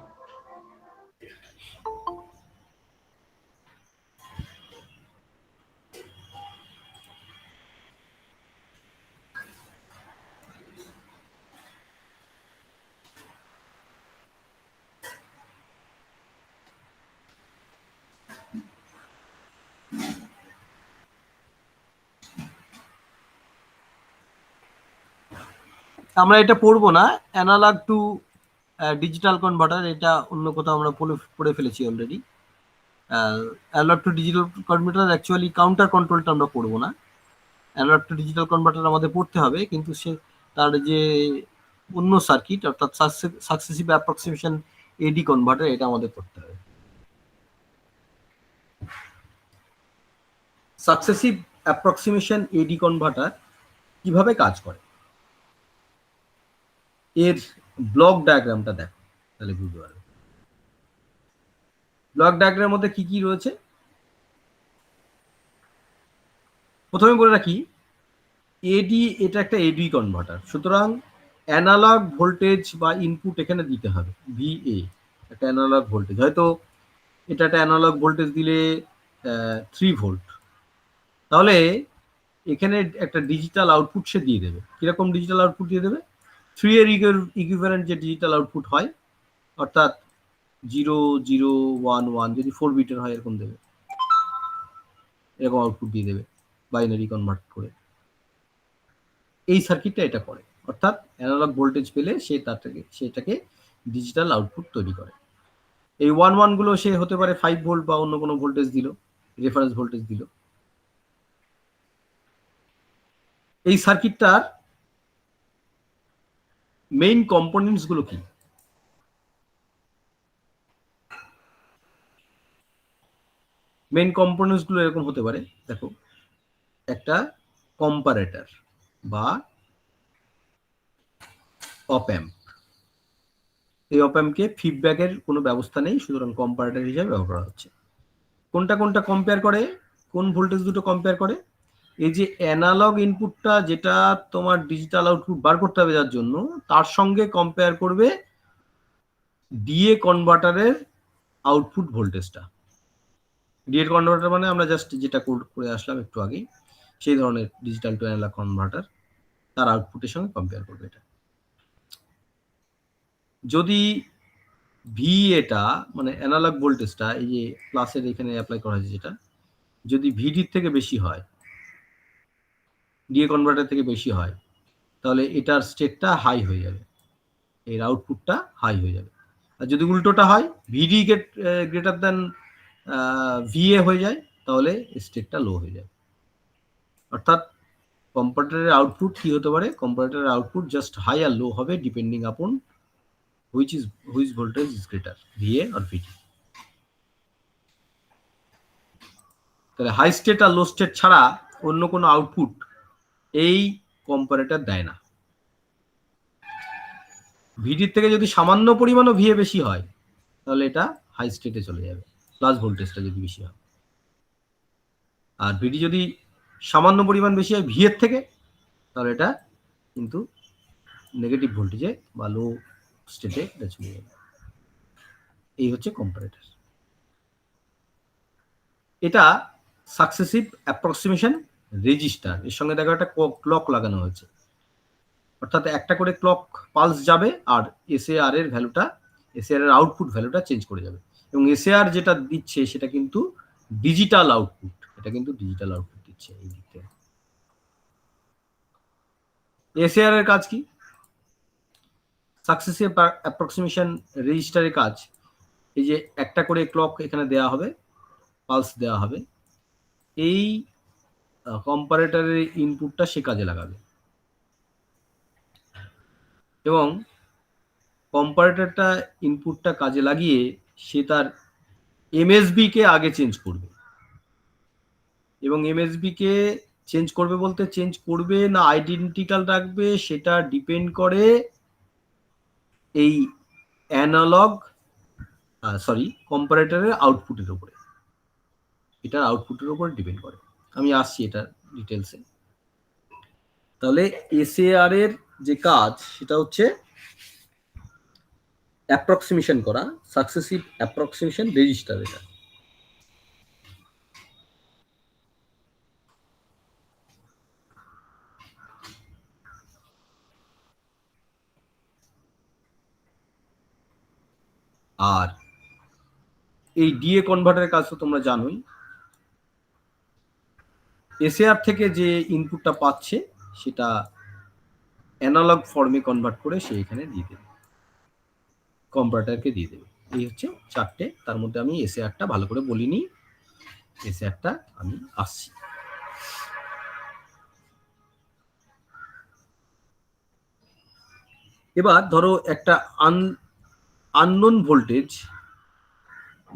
আমরা এটা পড়বো না, অ্যানালগ টু ডিজিটাল কনভার্টার, এটা অন্য কোথাও আমরা পড়ে ফেলেছি already. Analog to digital converter actually counter কন্ট্রোলটা আমরা পড়বো না। অ্যানালগ টু ডিজিটাল কনভার্টার আমাদের পড়তে হবে, কিন্তু সে তার যে অন্য সার্কিট অর্থাৎ সাকসেসিভ অ্যাপ্রক্সিমেশন এডি কনভার্টার, এটা আমাদের পড়তে হবে। সাকসেসিভ অ্যাপ্রক্সিমেশন এডি কনভার্টার কিভাবে কাজ করে, এর ব্লক ডায়াগ্রামটা দেখো, তাহলে বুঝতে পারবে। ব্লক ডায়াগ্রামের মধ্যে কি কি রয়েছে প্রথমে বলে রাখি। এডি, এটা একটা এডি কনভার্টার, সুতরাং অ্যানালগ ভোল্টেজ বা ইনপুট এখানে দিতে হবে ভিএ, একটা অ্যানালগ ভোল্টেজ। হয়তো এটা একটা অ্যানালগ ভোল্টেজ দিলে 3 ভোল্ট, তাহলে এখানে একটা ডিজিটাল আউটপুট সে দিয়ে দেবে। কিরকম ডিজিটাল আউটপুট দিয়ে দেবে? 3 এর ইকুইভ্যালেন্ট যে ডিজিটাল আউটপুট হয়, অর্থাৎ 0 0 1 1, যদি 4 বিটের হয় এরকম দেবে, এরকম আউটপুট দিয়ে দেবে বাইনারি কনভার্ট করে। এই সার্কিটটা এটা করে, অর্থাৎ অ্যানালগ ভোল্টেজ পেলে সে সেটাকে ডিজিটাল আউটপুট তৈরি করে। এই 1 1 গুলো সে হতে পারে 5 ভোল্ট বা অন্য কোনো ভোল্টেজ দিল, রেফারেন্স ভোল্টেজ দিল। এই সার্কিটটার মেইন কম্পোনেন্টস গুলো কি? মেইন কম্পোনেন্টস গুলো এরকম হতে পারে, দেখো, একটা কম্পারেটর বা অপ অ্যাম্প। এই অপ অ্যাম্পকে ফিডব্যাকের কোনো ব্যবস্থা নেই, সুতরাং কম্পারেটর হিসেবে ব্যবহার করা হচ্ছে। কোনটা কোনটা কম্পেয়ার করে, কোন ভোল্টেজ দুটো কম্পেয়ার করে? এই যে অ্যানালগ ইনপুটটা যেটা তোমার ডিজিটাল আউটপুট বার করতে হবে যার জন্য, তার সঙ্গে কম্পেয়ার করবে ডিএ কনভার্টারের আউটপুট ভোল্টেজটা। ডিএ কনভার্টার মানে আমরা জাস্ট যেটা করে আসলাম একটু আগে, সেই ধরনের ডিজিটাল টু অ্যানালগ কনভার্টার, তার আউটপুটের সঙ্গে কম্পেয়ার করবে এটা। যদি ভি, এটা মানে অ্যানালগ ভোল্টেজটা, এই যে প্লাসের এখানে অ্যাপ্লাই করা হয়েছে যেটা, যদি ভিডির থেকে বেশি হয়, ডিএ কনভার্টার থেকে বেশি হয়, তাহলে এটার স্টেটটা হাই হয়ে যাবে, এর আউটপুটটা হাই হয়ে যাবে। আর যদি উল্টোটা হয়, ভিডি গ্রেটার দেন ভিএ হয়ে যায়, তাহলে স্টেটটা লো হয়ে যায়। অর্থাৎ কম্পারেটরের আউটপুট কি হতে পারে? কম্পারেটরের আউটপুট জাস্ট হাই আর লো হবে depending upon which voltage is greater, VA আর ভিডি। তাহলে হাই স্টেট আর লো স্টেট ছাড়া অন্য কোনো আউটপুট এই কম্পারেটর দেয় না। ভিডির থেকে যদি সামান্য পরিমাণও ভিএ বেশি হয়, তাহলে এটা হাই স্টেটে চলে যাবে, প্লাস ভোল্টেজটা যদি বেশি হয়। আর ভিডি যদি সামান্য পরিমাণ বেশি হয় ভি এর থেকে, তাহলে এটা কিন্তু নেগেটিভ ভোল্টেজে বা লো স্টেটে এটা চলে যাবে। এই হচ্ছে কম্পারেটর। এটা সাকসেসিভ অ্যাপ্রক্সিমেশন রেজিস্টার, এর সঙ্গে দেখো একটা ক্লক লাগানো হয়েছে, অর্থাৎ একটা করে ক্লক পালস যাবে আর এসএআর এর ভ্যালুটা, এসএআর এর আউটপুট ভ্যালুটা চেঞ্জ করে যাবে। এবং এসএআর যেটা দিচ্ছে সেটা কিন্তু ডিজিটাল আউটপুট, এটা কিন্তু ডিজিটাল আউটপুট দিচ্ছে এই দিক থেকে। এসএআর এর কাজ কি? সাকসেসিভ অ্যাপ্রক্সিমেশন রেজিস্টারের কাজ এই যে একটা করে ক্লক এখানে দেওয়া হবে, পালস দেওয়া হবে, এই কম্পারেটরের ইনপুটটা সে কাজে লাগাবে এবং কম্পারেটরটা ইনপুটটা কাজে লাগিয়ে সে তার এমএসবি কে আগে চেঞ্জ করবে। এবং এমএসবি কে চেঞ্জ করবে বলতে চেঞ্জ করবে না আইডেন্টিক্যাল রাখবে, সেটা ডিপেন্ড করে এই অ্যানালগ কম্পারেটরের আউটপুটের উপরে, এটার আউটপুটের উপরে ডিপেন্ড করে। আমি আসছি এটা ডিটেলসে। তাহলে এসএআর এর যে কাজ সেটা হচ্ছে অ্যাপ্রক্সিমেশন করা, সাকসেসিভ অ্যাপ্রক্সিমেশন রেজিস্টার এটা। আর এই ডিএ কনভার্টারের কাজ তো তোমরা জানোই, এসএআর থেকে যে ইনপুটটা পাচ্ছে সেটা অ্যানালগ ফর্মে কনভার্ট করে সে এখানে দিয়ে দেবে, কম্পিউটারকে দিয়ে দেবে। এই হচ্ছে চারটে, তার মধ্যে আমি এসএআরটা ভালো করে বলিনি, এসএআরটা আমি আসছি। এবার ধরো একটা আননোন ভোল্টেজ,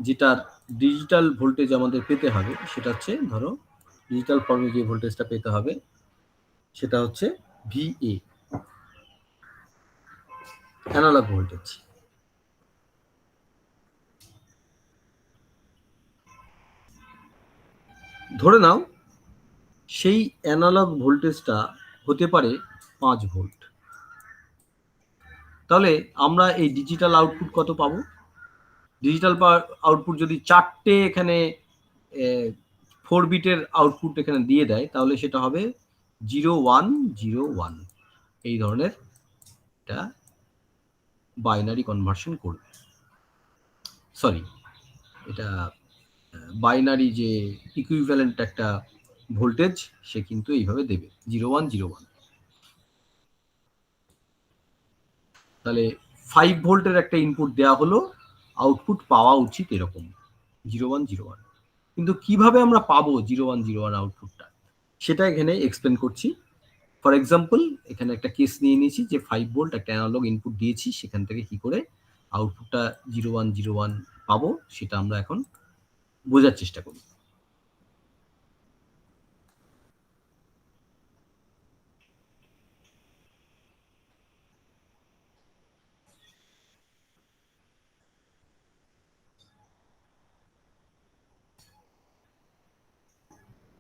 যেটার ডিজিটাল ভোল্টেজ আমাদের পেতে হবে, সেটা হচ্ছে ধরো ডিজিটাল ফর্মে যে ভোল্টেজটা পেতে হবে সেটা হচ্ছে ভিএ, অ্যানালগ ভোল্টেজ। ধরে নাও সেই অ্যানালগ ভোল্টেজটা হতে পারে 5 ভোল্ট। তাহলে আমরা এই ডিজিটাল আউটপুট কত পাবো? ডিজিটাল আউটপুট যদি চারটে এখানে 4 বিটের আউটপুট এখানে দিয়ে দেয়, তাহলে সেটা হবে 0101। এই ধরনের এটা বাইনারি কনভার্সন করবে, সরি এটা বাইনারি যে ইকুইভ্যালেন্ট একটা ভোল্টেজ সে কিন্তু এইভাবে দেবে 0101। তাহলে 5 ভোল্টের একটা ইনপুট দেওয়া হলো, আউটপুট পাওয়া উচিত এরকম 0101। কিন্তু কিভাবে আমরা পাবো 0101 আউটপুটটা, সেটা এখানে এক্সপ্লেন করছি। ফর এক্সাম্পল এখানে একটা কেস নিয়ে নিয়েছি যে 5 ভোল্ট একটা অ্যানালগ ইনপুট দিয়েছি, সেখান থেকে কি করে আউটপুটটা 0101 পাবো সেটা আমরা এখন বোঝার চেষ্টা করি।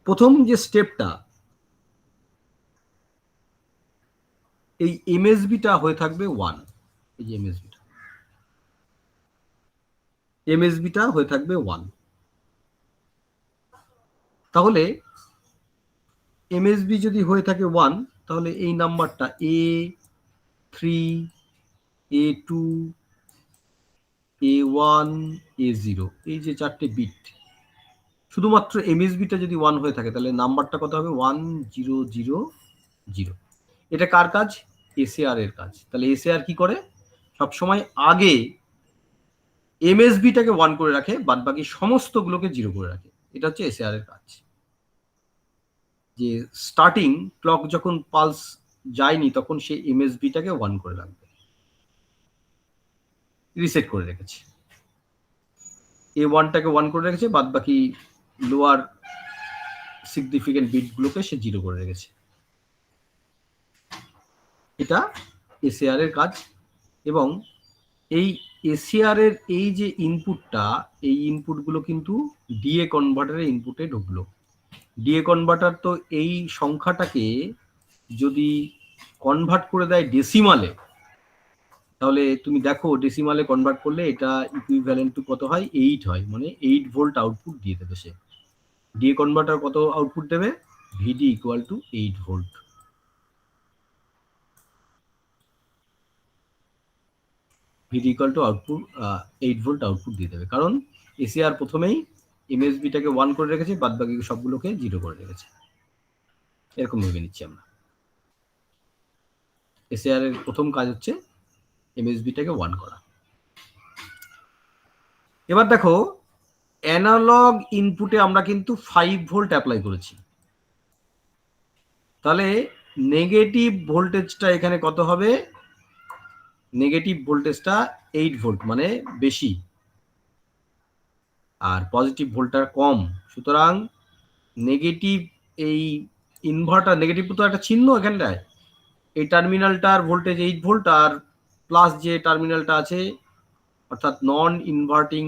প্রথম যে স্টেপটা, এই এমএসবিটা হয়ে থাকবে 1, এই যে এমএসবিটা হয়ে থাকবে 1। তাহলে এমএসবি যদি হয়ে থাকে 1, তাহলে এই নাম্বারটা A3, A2, A1, A0, এই যে চারটে বিট, শুধুমাত্র এমএসবিটা যদি 1 হয়ে থাকে তাহলে নাম্বারটা কত হবে? 1000। এটা কার কাজ? এসএআর এর কাজ। তাহলে এসএআর কি করে? সবসময় আগে এমএসবিটাকে 1 করে রাখে, বাদ বাকি সমস্তগুলোকে 0 করে রাখে। এটা হচ্ছে এসএআর এর কাজ। যে স্টার্টিং ক্লক যখন পালস যায়নি তখন সে এমএসবিটাকে 1 করে রাখবে, রিসেট করে রেখেছে। A1টাকে 1 করে রেখেছে, বাদ বাকি লোয়ার সিগনিফিকেন্ট বিটগুলোকে সে 0 করে রেখেছে। এটা এসএআর এর কাজ। এবং এই এসএআর এর এই যে ইনপুটটা, এই ইনপুটগুলো কিন্তু ডিএ কনভার্টারের ইনপুটে ঢুকলো। ডিএ কনভার্টার তো এই সংখ্যাটাকে যদি কনভার্ট করে দেয় ডেসিমালে, তাহলে তুমি দেখো ডেসিমালে কনভার্ট করলে এটা ইকুইভ্যালেন্ট টু কত হয়? 8 হয়, মানে 8 ভোল্ট আউটপুট দিয়ে দেবে সে। ডিএ কনভার্টার কত আউটপুট দেবে? VD equal to 8 volt. VD equal to output 8 volt output দিয়ে দেবে, কারণ এসিআর প্রথমেই এমএসবিটাকে 1 করে রেখেছে, বাদ বাকি সবগুলোকে 0 করে রেখেছে। এরকম ভেবে নিচ্ছি আমরা। এসিআর এর প্রথম কাজ হচ্ছে এমএসবিটাকে 1 করা। এবার দেখো অ্যানালগ ইনপুটে আমরা কিন্তু 5 ভোল্ট অ্যাপ্লাই করেছি, তাহলে নেগেটিভ ভোল্টেজটা এখানে কত হবে? নেগেটিভ ভোল্টেজটা 8 ভোল্ট, মানে বেশি, আর পজিটিভ ভোল্টটা কম। সুতরাং নেগেটিভ এই ইনভার্টার, নেগেটিভ তো একটা চিহ্ন এখানটায়, এই টার্মিনালটার ভোল্টেজ 8 ভোল্ট, আর প্লাস যে টার্মিনালটা আছে অর্থাৎ নন ইনভার্টিং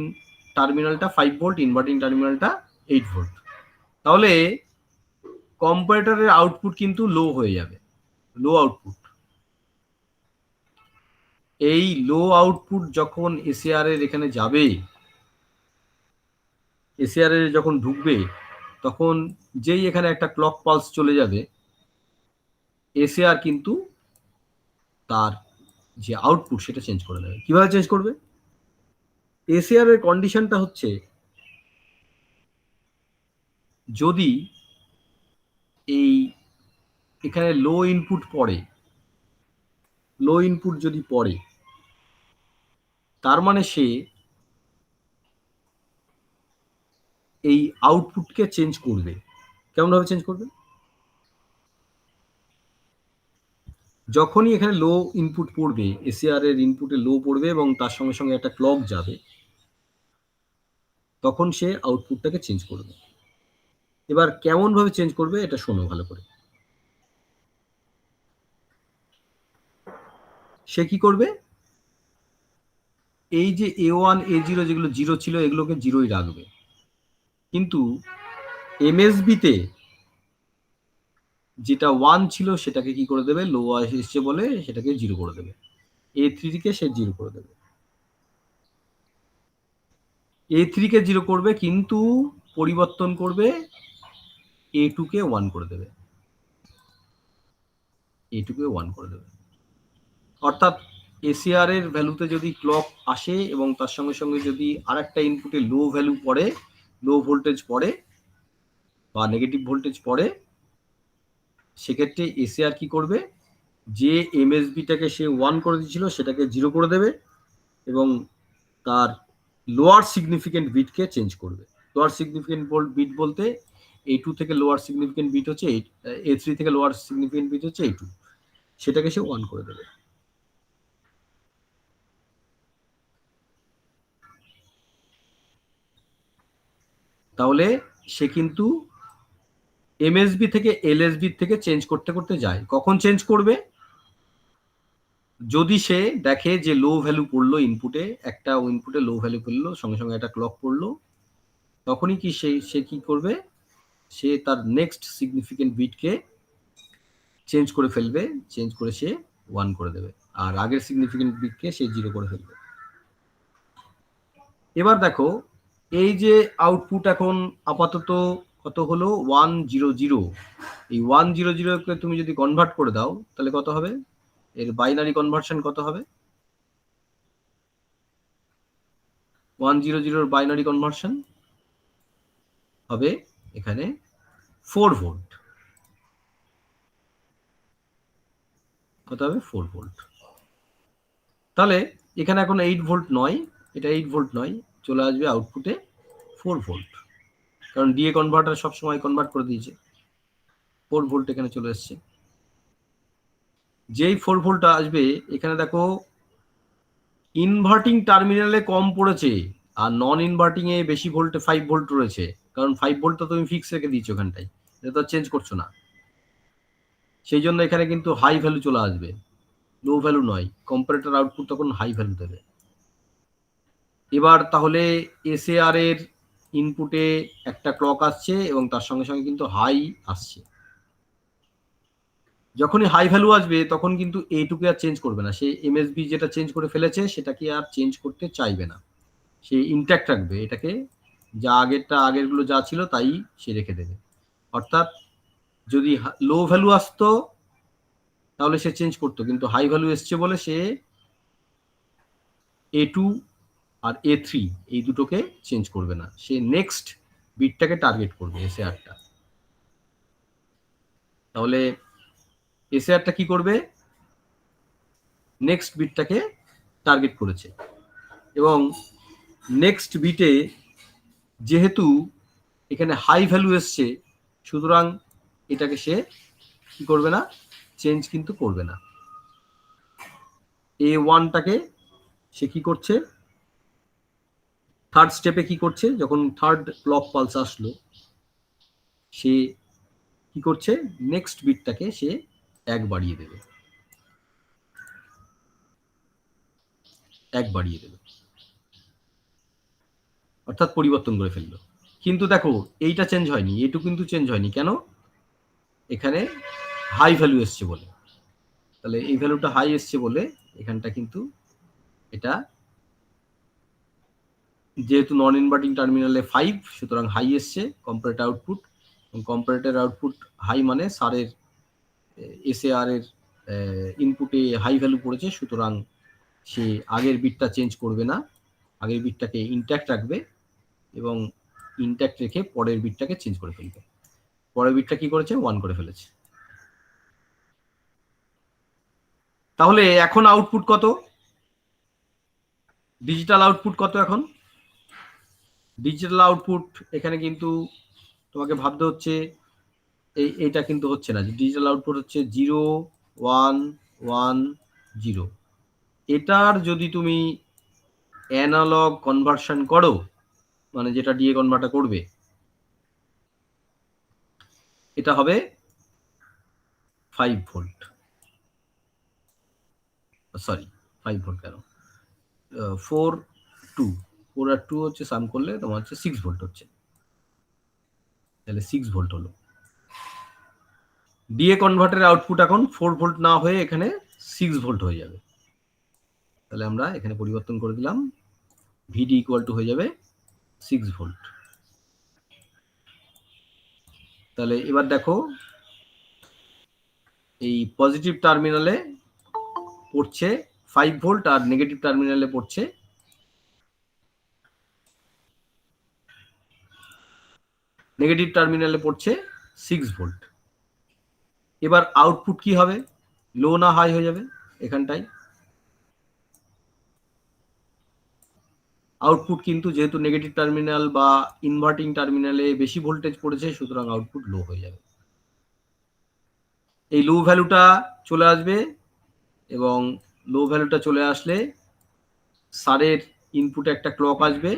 টার্মিনালটা 5 ভোল্ট, ইনভার্টিং টার্মিনালটা 8 ভোল্ট। তাহলে কম্পারেটরের আউটপুট কিন্তু লো হয়ে যাবে, লো আউটপুট। এই লো আউটপুট যখন এসিআর এর এখানে যাবে, এসিআর এর যখন ঢুকবে, তখন যেই এখানে একটা ক্লক পালস চলে যাবে, এসিআর কিন্তু তার যে আউটপুট সেটা চেঞ্জ করে দেবে। কিভাবে চেঞ্জ করবে? এসিআর এর কন্ডিশনটা হচ্ছে, যদি এই এখানে লো ইনপুট পড়ে, লো ইনপুট যদি পড়ে, তার মানে সে এই আউটপুটকে চেঞ্জ করবে। কেমনভাবে চেঞ্জ করবে? যখনই এখানে লো ইনপুট পড়বে, এসিআর এর ইনপুটে লো পড়বে এবং তার সঙ্গে সঙ্গে একটা ক্লক যাবে, তখন সে আউটপুটটাকে চেঞ্জ করবে। এবার কেমন ভাবে চেঞ্জ করবে এটা শোনো ভালো করে। সে কি করবে? এই যে A1 A0 যেগুলো জিরো ছিল এগুলোকে জিরোই রাখবে, কিন্তু এমএসবিতে যেটা 1 ছিল সেটাকে কি করে দেবে? লো এসছে বলে সেটাকে জিরো করে দেবে। A3 কে সে জিরো করে দেবে, A3 কে জিরো করবে, কিন্তু পরিবর্তন করবে A2 কে 1 করে দেবে, A2 কে 1 করে দেবে। অর্থাৎ এসিআর এর ভ্যালুতে যদি ক্লক আসে এবং তার সঙ্গে সঙ্গে যদি আরেকটা ইনপুটে লো ভ্যালু পড়ে, লো ভোল্টেজ পড়ে বা নেগেটিভ ভোল্টেজ পড়ে, সেক্ষেত্রে এসিআর কি করবে? যে এমএসবিটাকে সে 1 করে দিয়েছিল সেটাকে জিরো করে দেবে এবং তার লোয়ার সিগনিফিকেন্ট বিটকে চেঞ্জ করবে। লোয়ার সিগনিফিকেন্ট বিট বলতে A2 থেকে লোয়ার সিগনিফিকেন্ট বিট হচ্ছে A3 থেকে লোয়ার সিগনিফিকেন্ট বিট হচ্ছে A2, সেটাকে সে 1 করে দেবে। তাহলে সে কিন্তু এমএসবি থেকে এলএসবি থেকে চেঞ্জ করতে করতে যায়। কখন চেঞ্জ করবে? যদি সে দেখে যে লো ভ্যালু পড়লো ইনপুটে, একটা ইনপুটে লো ভ্যালু পড়লো, সঙ্গে সঙ্গে একটা ক্লক পড়লো, তখনই কি সে কি করবে? সে তার নেক্সট সিগনিফিকেন্ট বিটকে চেঞ্জ করে ফেলবে, চেঞ্জ করে সে 1 করে দেবে, আর আগের সিগনিফিকেন্ট বিটকে সে 0 করে ফেলবে। এবার দেখো, এই যে আউটপুট এখন আপাতত কত হলো? 100। এই 100 কে তুমি যদি কনভার্ট করে দাও তাহলে কত হবে? এর বাইনারি কনভার্সন কত হবে? 100 বাইনারি কনভার্সন হবে এখানে 4 ভোল্ট। কত হবে? 4 ভোল্ট। তাহলে এখানে এখন 8 ভোল্ট নয়, এটা 8 ভোল্ট নয়, চলে আসবে আউটপুটে 4 ভোল্ট, কারণ ডিএ কনভার্টার সবসময় কনভার্ট করে দিয়েছে। 4 ভোল্ট এখানে চলে এসছে। যেই 4 ভোল্ট আসবে, এখানে দেখো ইনভার্টিং টার্মিনালে কম পড়েছে আর নন ইনভার্টিং এ বেশি ভোল্টে 5 ভোল্ট রয়েছে, কারণ 5 ভোল্ট তো তুমি ফিক্স রেখে দিয়েছো ওখানটায়, এটা তো চেঞ্জ করছো না। সেই জন্য এখানে কিন্তু হাই ভ্যালু চলে আসবে, লো ভ্যালু নয়। কম্পারেটর আউটপুট তখন হাই ভ্যালু দেবে। এবার তাহলে এসএআর এর ইনপুটে একটা ক্লক আসছে এবং তার সঙ্গে সঙ্গে কিন্তু হাই আসছে। যখনই হাই ভ্যালু আসবে তখন কিন্তু এইটুকু আর চেঞ্জ করবে না, সে এমএসবি যেটা চেঞ্জ করে ফেলেছে সেটাকে আর চেঞ্জ করতে চাইবে না, সে ইনট্যাক্ট রাখবে এটাকে, যা আগেরগুলো যা ছিল তাই সে রেখে দেবে। অর্থাৎ যদি লো ভ্যালু আসতো তাহলে সে চেঞ্জ করতো, কিন্তু হাই ভ্যালু এসছে বলে সে A2 আর A3 এই দুটোকে চেঞ্জ করবে না, সে নেক্সট বিটটাকে টার্গেট করবে, এসএআরটা। তাহলে এসএআরটা কি করবে? নেক্সট বিটটাকে টার্গেট করেছে এবং নেক্সট বিটে যেহেতু এখানে হাই ভ্যালু এসছে, সুতরাং এটাকে সে কি করবে না? চেঞ্জ কিন্তু করবে না। A1টাকে সে কি করছে? থার্ড স্টেপে কি করছে? যখন থার্ড ক্লক পালস আসলো, সে কি করছে? নেক্সট বিটটাকে সে 1 বাড়িয়ে দেবে, 1 বাড়িয়ে দেবে, অর্থাৎ পরিবর্তন করে ফেললো। কিন্তু দেখো এইটা চেঞ্জ হয়নি, এটু কিন্তু চেঞ্জ হয়নি। কেন? এখানে হাই ভ্যালু এসছে বলে। তাহলে এই ভ্যালুটা হাই এসছে বলে এখানটা কিন্তু এটা যেহেতু নন ইনভার্টিং টার্মিনালে 5, সুতরাং হাই এসছে comparator output, comparator output high মানে সারের এসএআর এর ইনপুটে হাই ভ্যালু পড়েছে, সুতরাং সে আগের বিটটা চেঞ্জ করবে না, আগের বিটটাকে ইনট্যাক্ট রাখবে এবং ইনট্যাক্ট রেখে পরের বিটটাকে চেঞ্জ করে ফেলবে। পরের বিটটা কি করেছে? 1 করে ফেলেছে। তাহলে এখন আউটপুট কত? ডিজিটাল আউটপুট কত এখন? ডিজিটাল আউটপুট এখানে কিন্তু তোমাকে ভাবতে হচ্ছে এইটা কিন্তু হচ্ছে না, ডিজিটাল আউটপুট হচ্ছে 0 1 1 0। এটার যদি তুমি অ্যানালগ কনভার্সন করো, মানে যেটা ডিএ কনভার্টার করবে, এটা হবে 5 ভোল্ট, সরি 5 ভোল্ট কেন, 4 2 4 আর 2 হচ্ছে সাম করলে তোমার হচ্ছে 6 ভোল্ট হচ্ছে, তাহলে 6 ভোল্ট হলো। ডিএ কনভার্টারের আউটপুট এখন 4 ভোল্ট না হয়ে এখানে 6 ভোল্ট হয়ে যাবে। তাহলে আমরা এখানে পরিবর্তন করে দিলাম, ভিডি ইকুয়াল টু হয়ে যাবে 6 ভোল্ট। তাহলে এবার দেখো এই পজিটিভ টার্মিনালে পড়ছে 5 ভোল্ট আর নেগেটিভ টার্মিনালে পড়ছে নেগেটিভ টার্মিনালে পড়ছে 6 ভোল্ট। এবার আউটপুট কি হবে? লো না হাই হয়ে যাবে? এখানটায় আউটপুট কিন্তু যেহেতু নেগেটিভ টার্মিনাল বা ইনভার্টিং টার্মিনালে বেশি ভোল্টেজ পড়েছে, সুতরাং আউটপুট লো হয়ে যাবে। এই লো ভ্যালুটা চলে আসবে এবং লো ভ্যালুটা চলে আসলে সারের ইনপুটে একটা ক্লক আসবে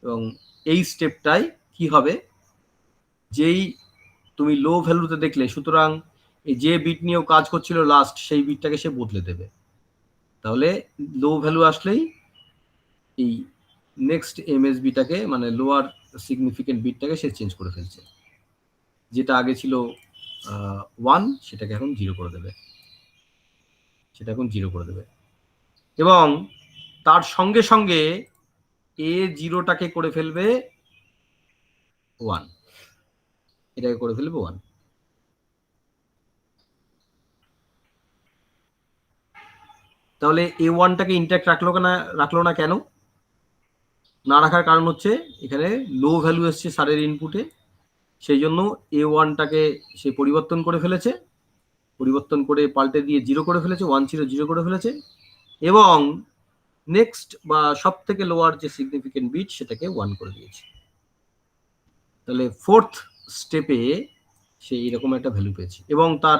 এবং এই স্টেপটাই কি হবে, যেই তুমি লো ভ্যালুতে দেখলে, সুতরাং এই যে বিট নিয়েও কাজ করছিল লাস্ট, সেই বিটটাকে সে বদলে দেবে। তাহলে লো ভ্যালু আসলেই এই নেক্সট এমএসবিটাকে, মানে লোয়ার সিগনিফিকেন্ট বিটটাকে সে চেঞ্জ করে ফেলছে, যেটা আগে ছিল 1 সেটাকে এখন 0 করে দেবে, সেটা এখন 0 করে দেবে। এবং তার সঙ্গে সঙ্গে এ 0টাকে করে ফেলবে 1, এটাকে করে ফেলবে 1। তাহলে এ 1টাকে ইনট্যাক্ট রাখলো না কেন? না রাখার কারণ হচ্ছে এখানে লো ভ্যালু এসছে সারের ইনপুটে, সেই জন্য এ 1টাকে সে পরিবর্তন করে ফেলেছে, পরিবর্তন করে পাল্টে দিয়ে 0 করে ফেলেছে, 1 ছিল 0 করে ফেলেছে এবং নেক্সট বা সব থেকে লোয়ার যে সিগনিফিকেন্ট বিট সেটাকে 1 করে দিয়েছে। তাহলে ফোর্থ স্টেপে সে এরকম একটা ভ্যালু পেয়েছে। এবং তার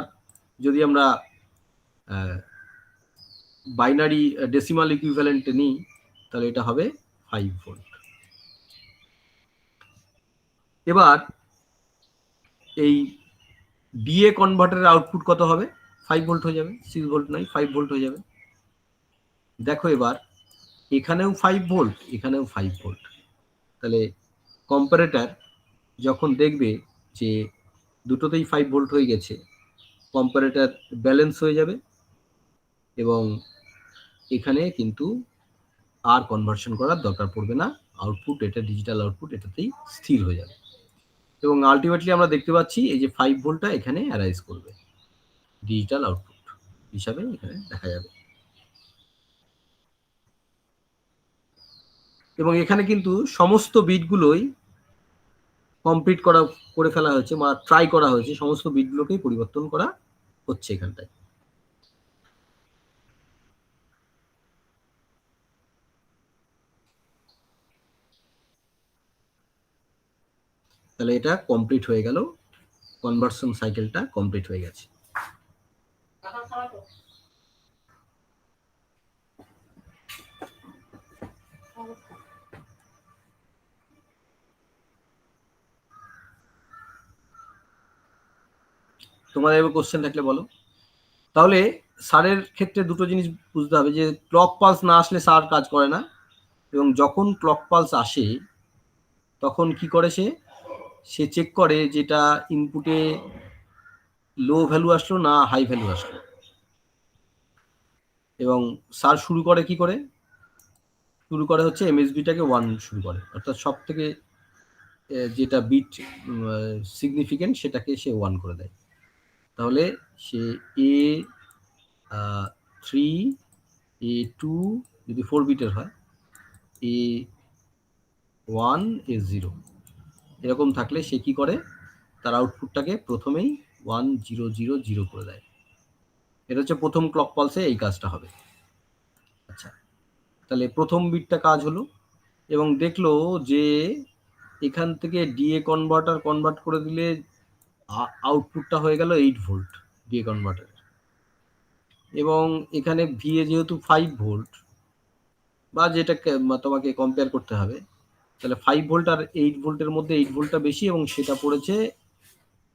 যদি আমরা বাইনারি ডেসিমাল ইকুইভ্যালেন্ট নিই, তাহলে এটা হবে 5 ভোল্ট। এবার এই ডিএ কনভার্টারের আউটপুট কত হবে? 5 ভোল্ট হয়ে যাবে, 6 ভোল্ট নয়, 5 ভোল্ট হয়ে যাবে। দেখো এবার এখানেও 5 ভোল্ট, এখানেও 5 ভোল্ট। তাহলে কম্পারেটর যখন দেখবে যে দুটোতেই 5 ভোল্ট হয়ে গেছে, কম্পারেটর ব্যালেন্স হয়ে যাবে এবং এখানে কিন্তু আর কনভার্সন করার দরকার পড়বে না, আউটপুট এটা ডিজিটাল আউটপুট এটাতেই স্থির হয়ে যাবে। এবং আলটিমেটলি আমরা দেখতে পাচ্ছি এই যে 5 ভোল্টটা এখানে অ্যারাইজ করবে, ডিজিটাল আউটপুট হিসাবে এখানে দেখা যাবে। এবং এখানে কিন্তু সমস্ত বিটগুলোই কমপ্লিট করে ফেলা হয়েছে বা ট্রাই করা হয়েছে, সমস্ত বিটগুলোকেই পরিবর্তন করা হচ্ছে এখানটায়। তাহলে এটা কমপ্লিট হয়ে গেল, কনভার্সন সাইকেলটা কমপ্লিট হয়ে গেছে। তোমাদের এবার কোশ্চেন থাকলে বলো। তাহলে সারের ক্ষেত্রে দুটো জিনিস বুঝতে হবে, যে ক্লক পালস না আসলে সার কাজ করে না, এবং যখন ক্লক পালস আসে তখন কি করে, সে চেক করে যেটা ইনপুটে লো ভ্যালু আসলো না হাই ভ্যালু আসলো। এবং সার শুরু করে কি করে, শুরু করে হচ্ছে এমএসবিটাকে 1 শুরু করে, অর্থাৎ সব থেকে যেটা বিট সিগনিফিকেন্ট সেটাকে সে 1 করে দেয়। তাহলে সে A3 A2 যদি 4 বিটের হয়, A1 A0 এরকম থাকলে সে কি করে, তার আউটপুটটাকে প্রথমেই 1 0 0 0 করে দেয়। এটা হচ্ছে প্রথম ক্লক পালসে এই কাজটা হবে। আচ্ছা, তাহলে প্রথম বিটটা কাজ হলো এবং দেখলো যে এখান থেকে ডিএ কনভার্ট করে দিলে আউটপুটটা হয়ে গেল 8 ভোল্ট ডিএ কনভার্টারের, এবং এখানে ভিএ যেহেতু 5 ভোল্ট, বা যেটাকে তোমাকে কম্পেয়ার করতে হবে, তাহলে 5 ভোল্ট আর 8 ভোল্টের মধ্যে 8 ভোল্টটা বেশি এবং সেটা পড়েছে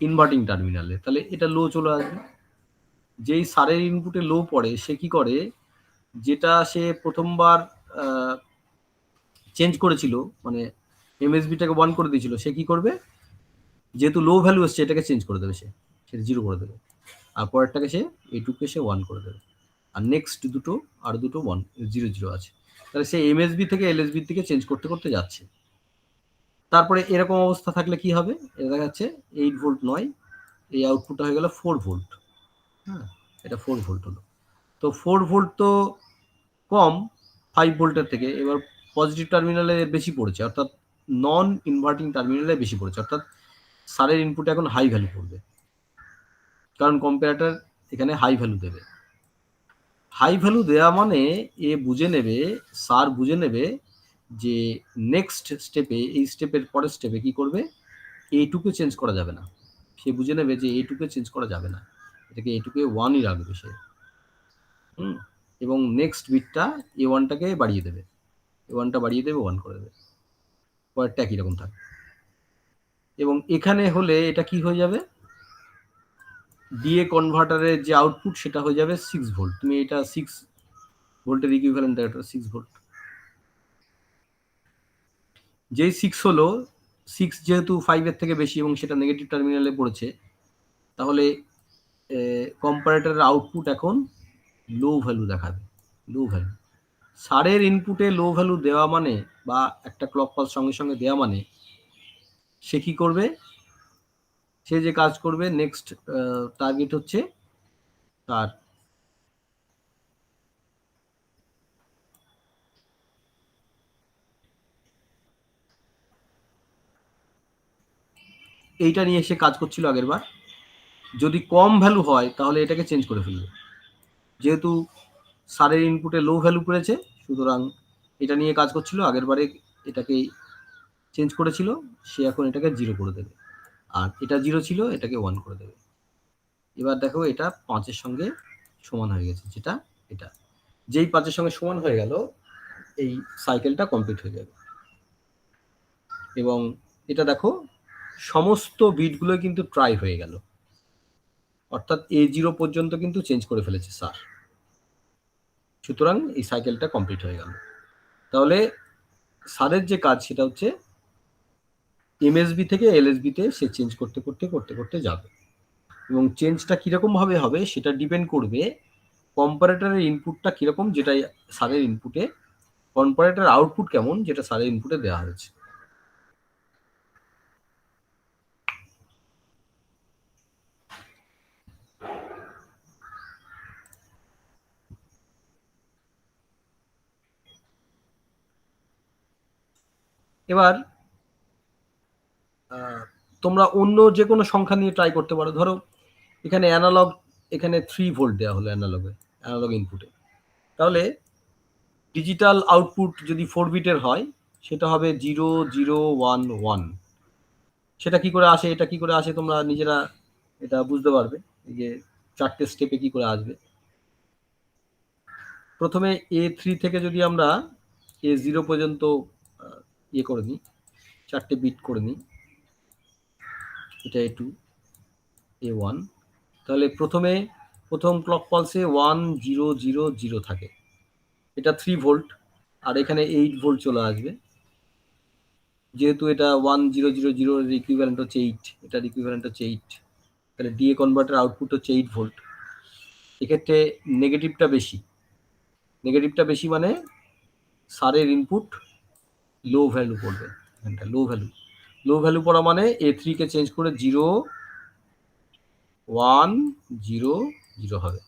ইনভার্টিং টার্মিনালে, তাহলে এটা লো চলে আসবে। যেই সারের ইনপুটে লো পড়ে সে কি করে, যেটা সে প্রথমবার চেঞ্জ করেছিল, মানে এমএসবিটাকে 1 করে দিয়েছিল, সে কি করবে, যেহেতু লো ভ্যালু এসছে এটাকে চেঞ্জ করে দেবে, সে 0 করে দেবে, আর পরেরটাকে সে A2কে সে 1 করে দেবে, আর নেক্সট দুটো আর দুটো 1 0 0 আছে, তাহলে সে এমএসবি থেকে এলএসবি থেকে চেঞ্জ করতে করতে যাচ্ছে। তারপরে এরকম অবস্থা থাকলে কি হবে, এটা দেখা যাচ্ছে 8 ভোল্ট নয়, এই আউটপুটটা হয়ে গেল 4 ভোল্ট। হ্যাঁ, এটা 4 ভোল্ট হলো। তো 4 ভোল্ট তো কম 5 ভোল্টের থেকে, এবার পজিটিভ টার্মিনালে বেশি পড়েছে, অর্থাৎ নন ইনভার্টিং টার্মিনালে বেশি পড়েছে, অর্থাৎ সারের ইনপুটে এখন হাই ভ্যালু পড়বে, কারণ কম্পারেটর এখানে হাই ভ্যালু দেবে। হাই ভ্যালু দেওয়া মানে এ বুঝে নেবে, সার বুঝে নেবে যে নেক্সট স্টেপে, এই স্টেপের পরের স্টেপে কি করবে, A2কে চেঞ্জ করা যাবে না। সে বুঝে নেবে যে A2কে চেঞ্জ করা যাবে না, এটাকে A2কে 1ই রাখবে সে। এবং নেক্সট বিটটা A1টাকে বাড়িয়ে দেবে, A1টা বাড়িয়ে দেবে, 1 করে দেবে, পরেরটা একই রকম থাকবে। এবং এখানে হলে এটা কি হয়ে যাবে, ডিএ কনভার্টারের যে আউটপুট সেটা হয়ে যাবে 6 ভোল্ট। তুমি এটা 6 ভোল্টের ইকুইভ্যালেন্ট, এটা 6 ভোল্ট। যেই 6 হলো, 6 যেহেতু 5 এর থেকে বেশি এবং সেটা নেগেটিভ টার্মিনালে পড়েছে, তাহলে কম্পারেটরের আউটপুট এখন লো ভ্যালু দেখাবে, লো ভ্যালু। সারের ইনপুটে লো ভ্যালু দেওয়া মানে, বা একটা ক্লক পালস সঙ্গে সঙ্গে দেওয়া মানে, সে কি করবে, সে যে কাজ করবে নেক্সট টার্গেট হচ্ছে তার এইটা নিয়ে এসে কাজ করছিল আগের বার। যদি কম ভ্যালু হয় তাহলে এটাকে চেঞ্জ করে ফেলবে, যেহেতু সারের ইনপুটে লো ভ্যালু করেছে, সুতরাং এটা নিয়ে কাজ করছিল আগের বারে, এটাকে চেঞ্জ করেছিল, সে এখন এটাকে 0 করে দেবে, আর এটা 0 ছিল, এটাকে 1 করে দেবে। এবার দেখো এটা 5-এর সঙ্গে সমান হয়ে গেছে, যেটা এটা যেই 5-এর সঙ্গে সমান হয়ে গেল, এই সাইকেলটা কমপ্লিট হয়ে যাবে। এবং এটা দেখো সমস্ত বিটগুলো কিন্তু ট্রাই হয়ে গেল, অর্থাৎ A0 পর্যন্ত কিন্তু চেঞ্জ করে ফেলেছে স্যার, সুতরাং এই সাইকেলটা কমপ্লিট হয়ে গেল। তাহলে স্যারের যে কাজ সেটা হচ্ছে এমএসবি থেকে এলএসবিতে সে চেঞ্জ করতে করতে করতে করতে যাবে, এবং চেঞ্জটা কীরকম ভাবে হবে সেটা ডিপেন্ড করবে কম্পারেটরের ইনপুটটা কীরকম, যেটা স্যারের ইনপুটে, কম্পারেটরের আউটপুট কেমন, যেটা স্যারের ইনপুটে দেওয়া হয়েছে। এবার তোমরা অন্য যে কোনো সংখ্যা নিয়ে ট্রাই করতে পারো। ধরো এখানে অ্যানালগ, এখানে 3 ভোল্ট দেওয়া হলো অ্যানালগ ইনপুটে, তাহলে ডিজিটাল আউটপুট যদি 4 বিটের হয় সেটা হবে 0 0 1 1। সেটা কি করে আসে, এটা কি করে আসে তোমরা নিজেরা এটা বুঝতে পারবে, এই যে 4টে স্টেপে কি করে আসবে। প্রথমে A3 থেকে যদি আমরা A0 পর্যন্ত ইয়ে করে নিই, 4টে বিট করে নিই, এটা A2 A1, তাহলে প্রথম ক্লক পালসে 1 0 0 0 থাকে, এটা 3 ভোল্ট, আর এখানে 8 ভোল্ট চলে আসবে, যেহেতু এটা 1 0 0 0 এর ইকুইভ্যালেন্ট হচ্ছে 8, এটার ইকুইভ্যালেন্ট হচ্ছে 8, তাহলে ডিএ কনভার্টার আউটপুট হচ্ছে 8 ভোল্ট। এক্ষেত্রে নেগেটিভটা বেশি মানে স্যারের ইনপুট লো ভ্যালু পড়বে, এখানটা লো ভ্যালু পড়া মানে A3 কে চেঞ্জ করে 0 1 0 0 হবে।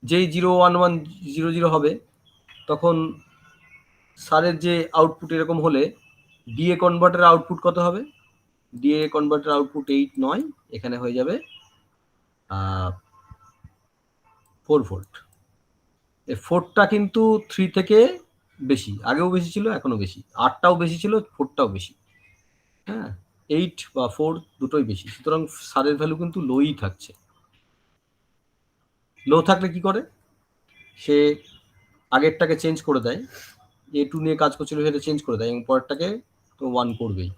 যেই 0 1 1 0 0 হবে তখন স্যারের যে আউটপুট এরকম হলে ডিএ কনভার্টারের আউটপুট কত হবে? ডিএ কনভার্টার আউটপুট 8 নয়, এখানে হয়ে যাবে 4 ভোল্ট। এই 4টা কিন্তু 3 থেকে বেশি, আগেও বেশি ছিল এখনো বেশি, 8টাও বেশি ছিল 4টাও বেশি, হ্যাঁ 8 বা 4 দুটোই বেশি, সুতরাং স্যারের ভ্যালু কিন্তু লোই থাকছে। লো থাকলে কি করে? সে আগেরটাকে চেঞ্জ করে দেয়, A2 নিয়ে কাজ করছিল সেটা চেঞ্জ করে দেয় এবং পরেরটাকে তো 1 করবেই।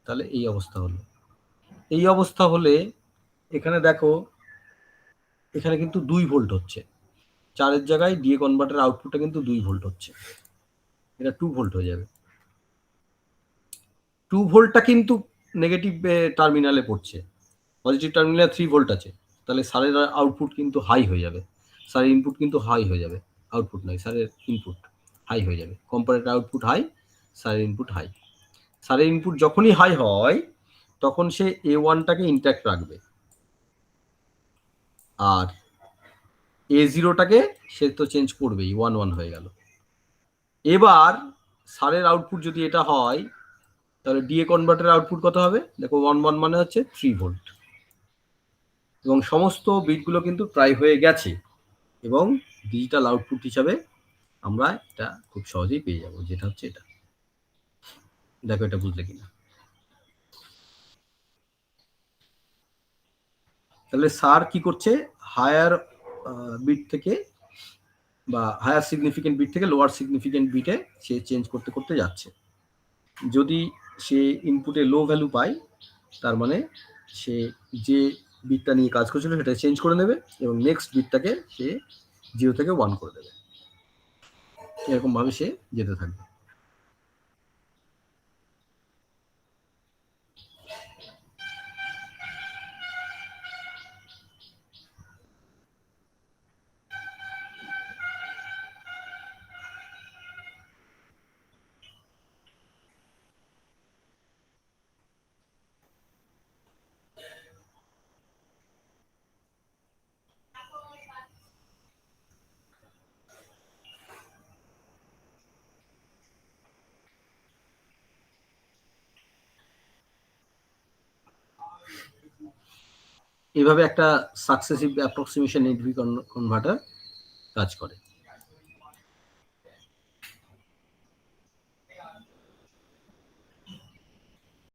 তাহলে এই অবস্থা হলো, এই অবস্থা হলে এখানে দেখো এখানে কিন্তু 2 ভোল্ট হচ্ছে, 4-এর জায়গায় ডিএ কনভার্টার আউটপুটটা কিন্তু 2 ভোল্ট হচ্ছে, এটা 2 ভোল্ট হয়ে যাবে। 2 ভোল্টটা কিন্তু নেগেটিভ টার্মিনালে পড়ছে, পজিটিভ টার্মিনালে 3 ভোল্ট আছে, তাহলে স্যারের আউটপুট কিন্তু হাই হয়ে যাবে, স্যারের ইনপুট কিন্তু হাই হয়ে যাবে, আউটপুট নয় স্যারের ইনপুট হাই হয়ে যাবে, কম্পারেটর আউটপুট হাই, স্যারের ইনপুট হাই। স্যারের ইনপুট যখনই হাই হয় তখন সে A1টাকে ইনট্যাক্ট রাখবে আর A0টাকে সে তো চেঞ্জ করবেই, 1 1 হয়ে গেল। এবার স্যারের আউটপুট যদি এটা হয় তাহলে ডিএ কনভার্টারের আউটপুট কত হবে? দেখো 1 1 মানে হচ্ছে 3 ভোল্ট এবং সমস্ত বিটগুলো কিন্তু প্রায় হয়ে গেছে এবং ডিজিটাল আউটপুট হিসাবে আমরা এটা খুব সহজেই পেয়ে যাব, যেটা হচ্ছে এটা। দেখো এটা বুঝলে কিনা। তাহলে স্যার কি করছে? হায়ার বিট থেকে বা হায়ার সিগনিফিকেন্ট বিট থেকে লোয়ার সিগনিফিকেন্ট বিটে সে চেঞ্জ করতে করতে যাচ্ছে। যদি সে ইনপুটে লো ভ্যালু পায় তার মানে সে যে বিটটা নিয়ে কাজ করছিল সেটা চেঞ্জ করে নেবে এবং নেক্সট বিটটাকে সে 0 থেকে 1 করে দেবে, এরকম ভাবে সে যেতে থাকবে। এভাবে একটা সাকসেসিভ অ্যাপ্রক্সিমেশন এডি কনভার্টার কাজ করে।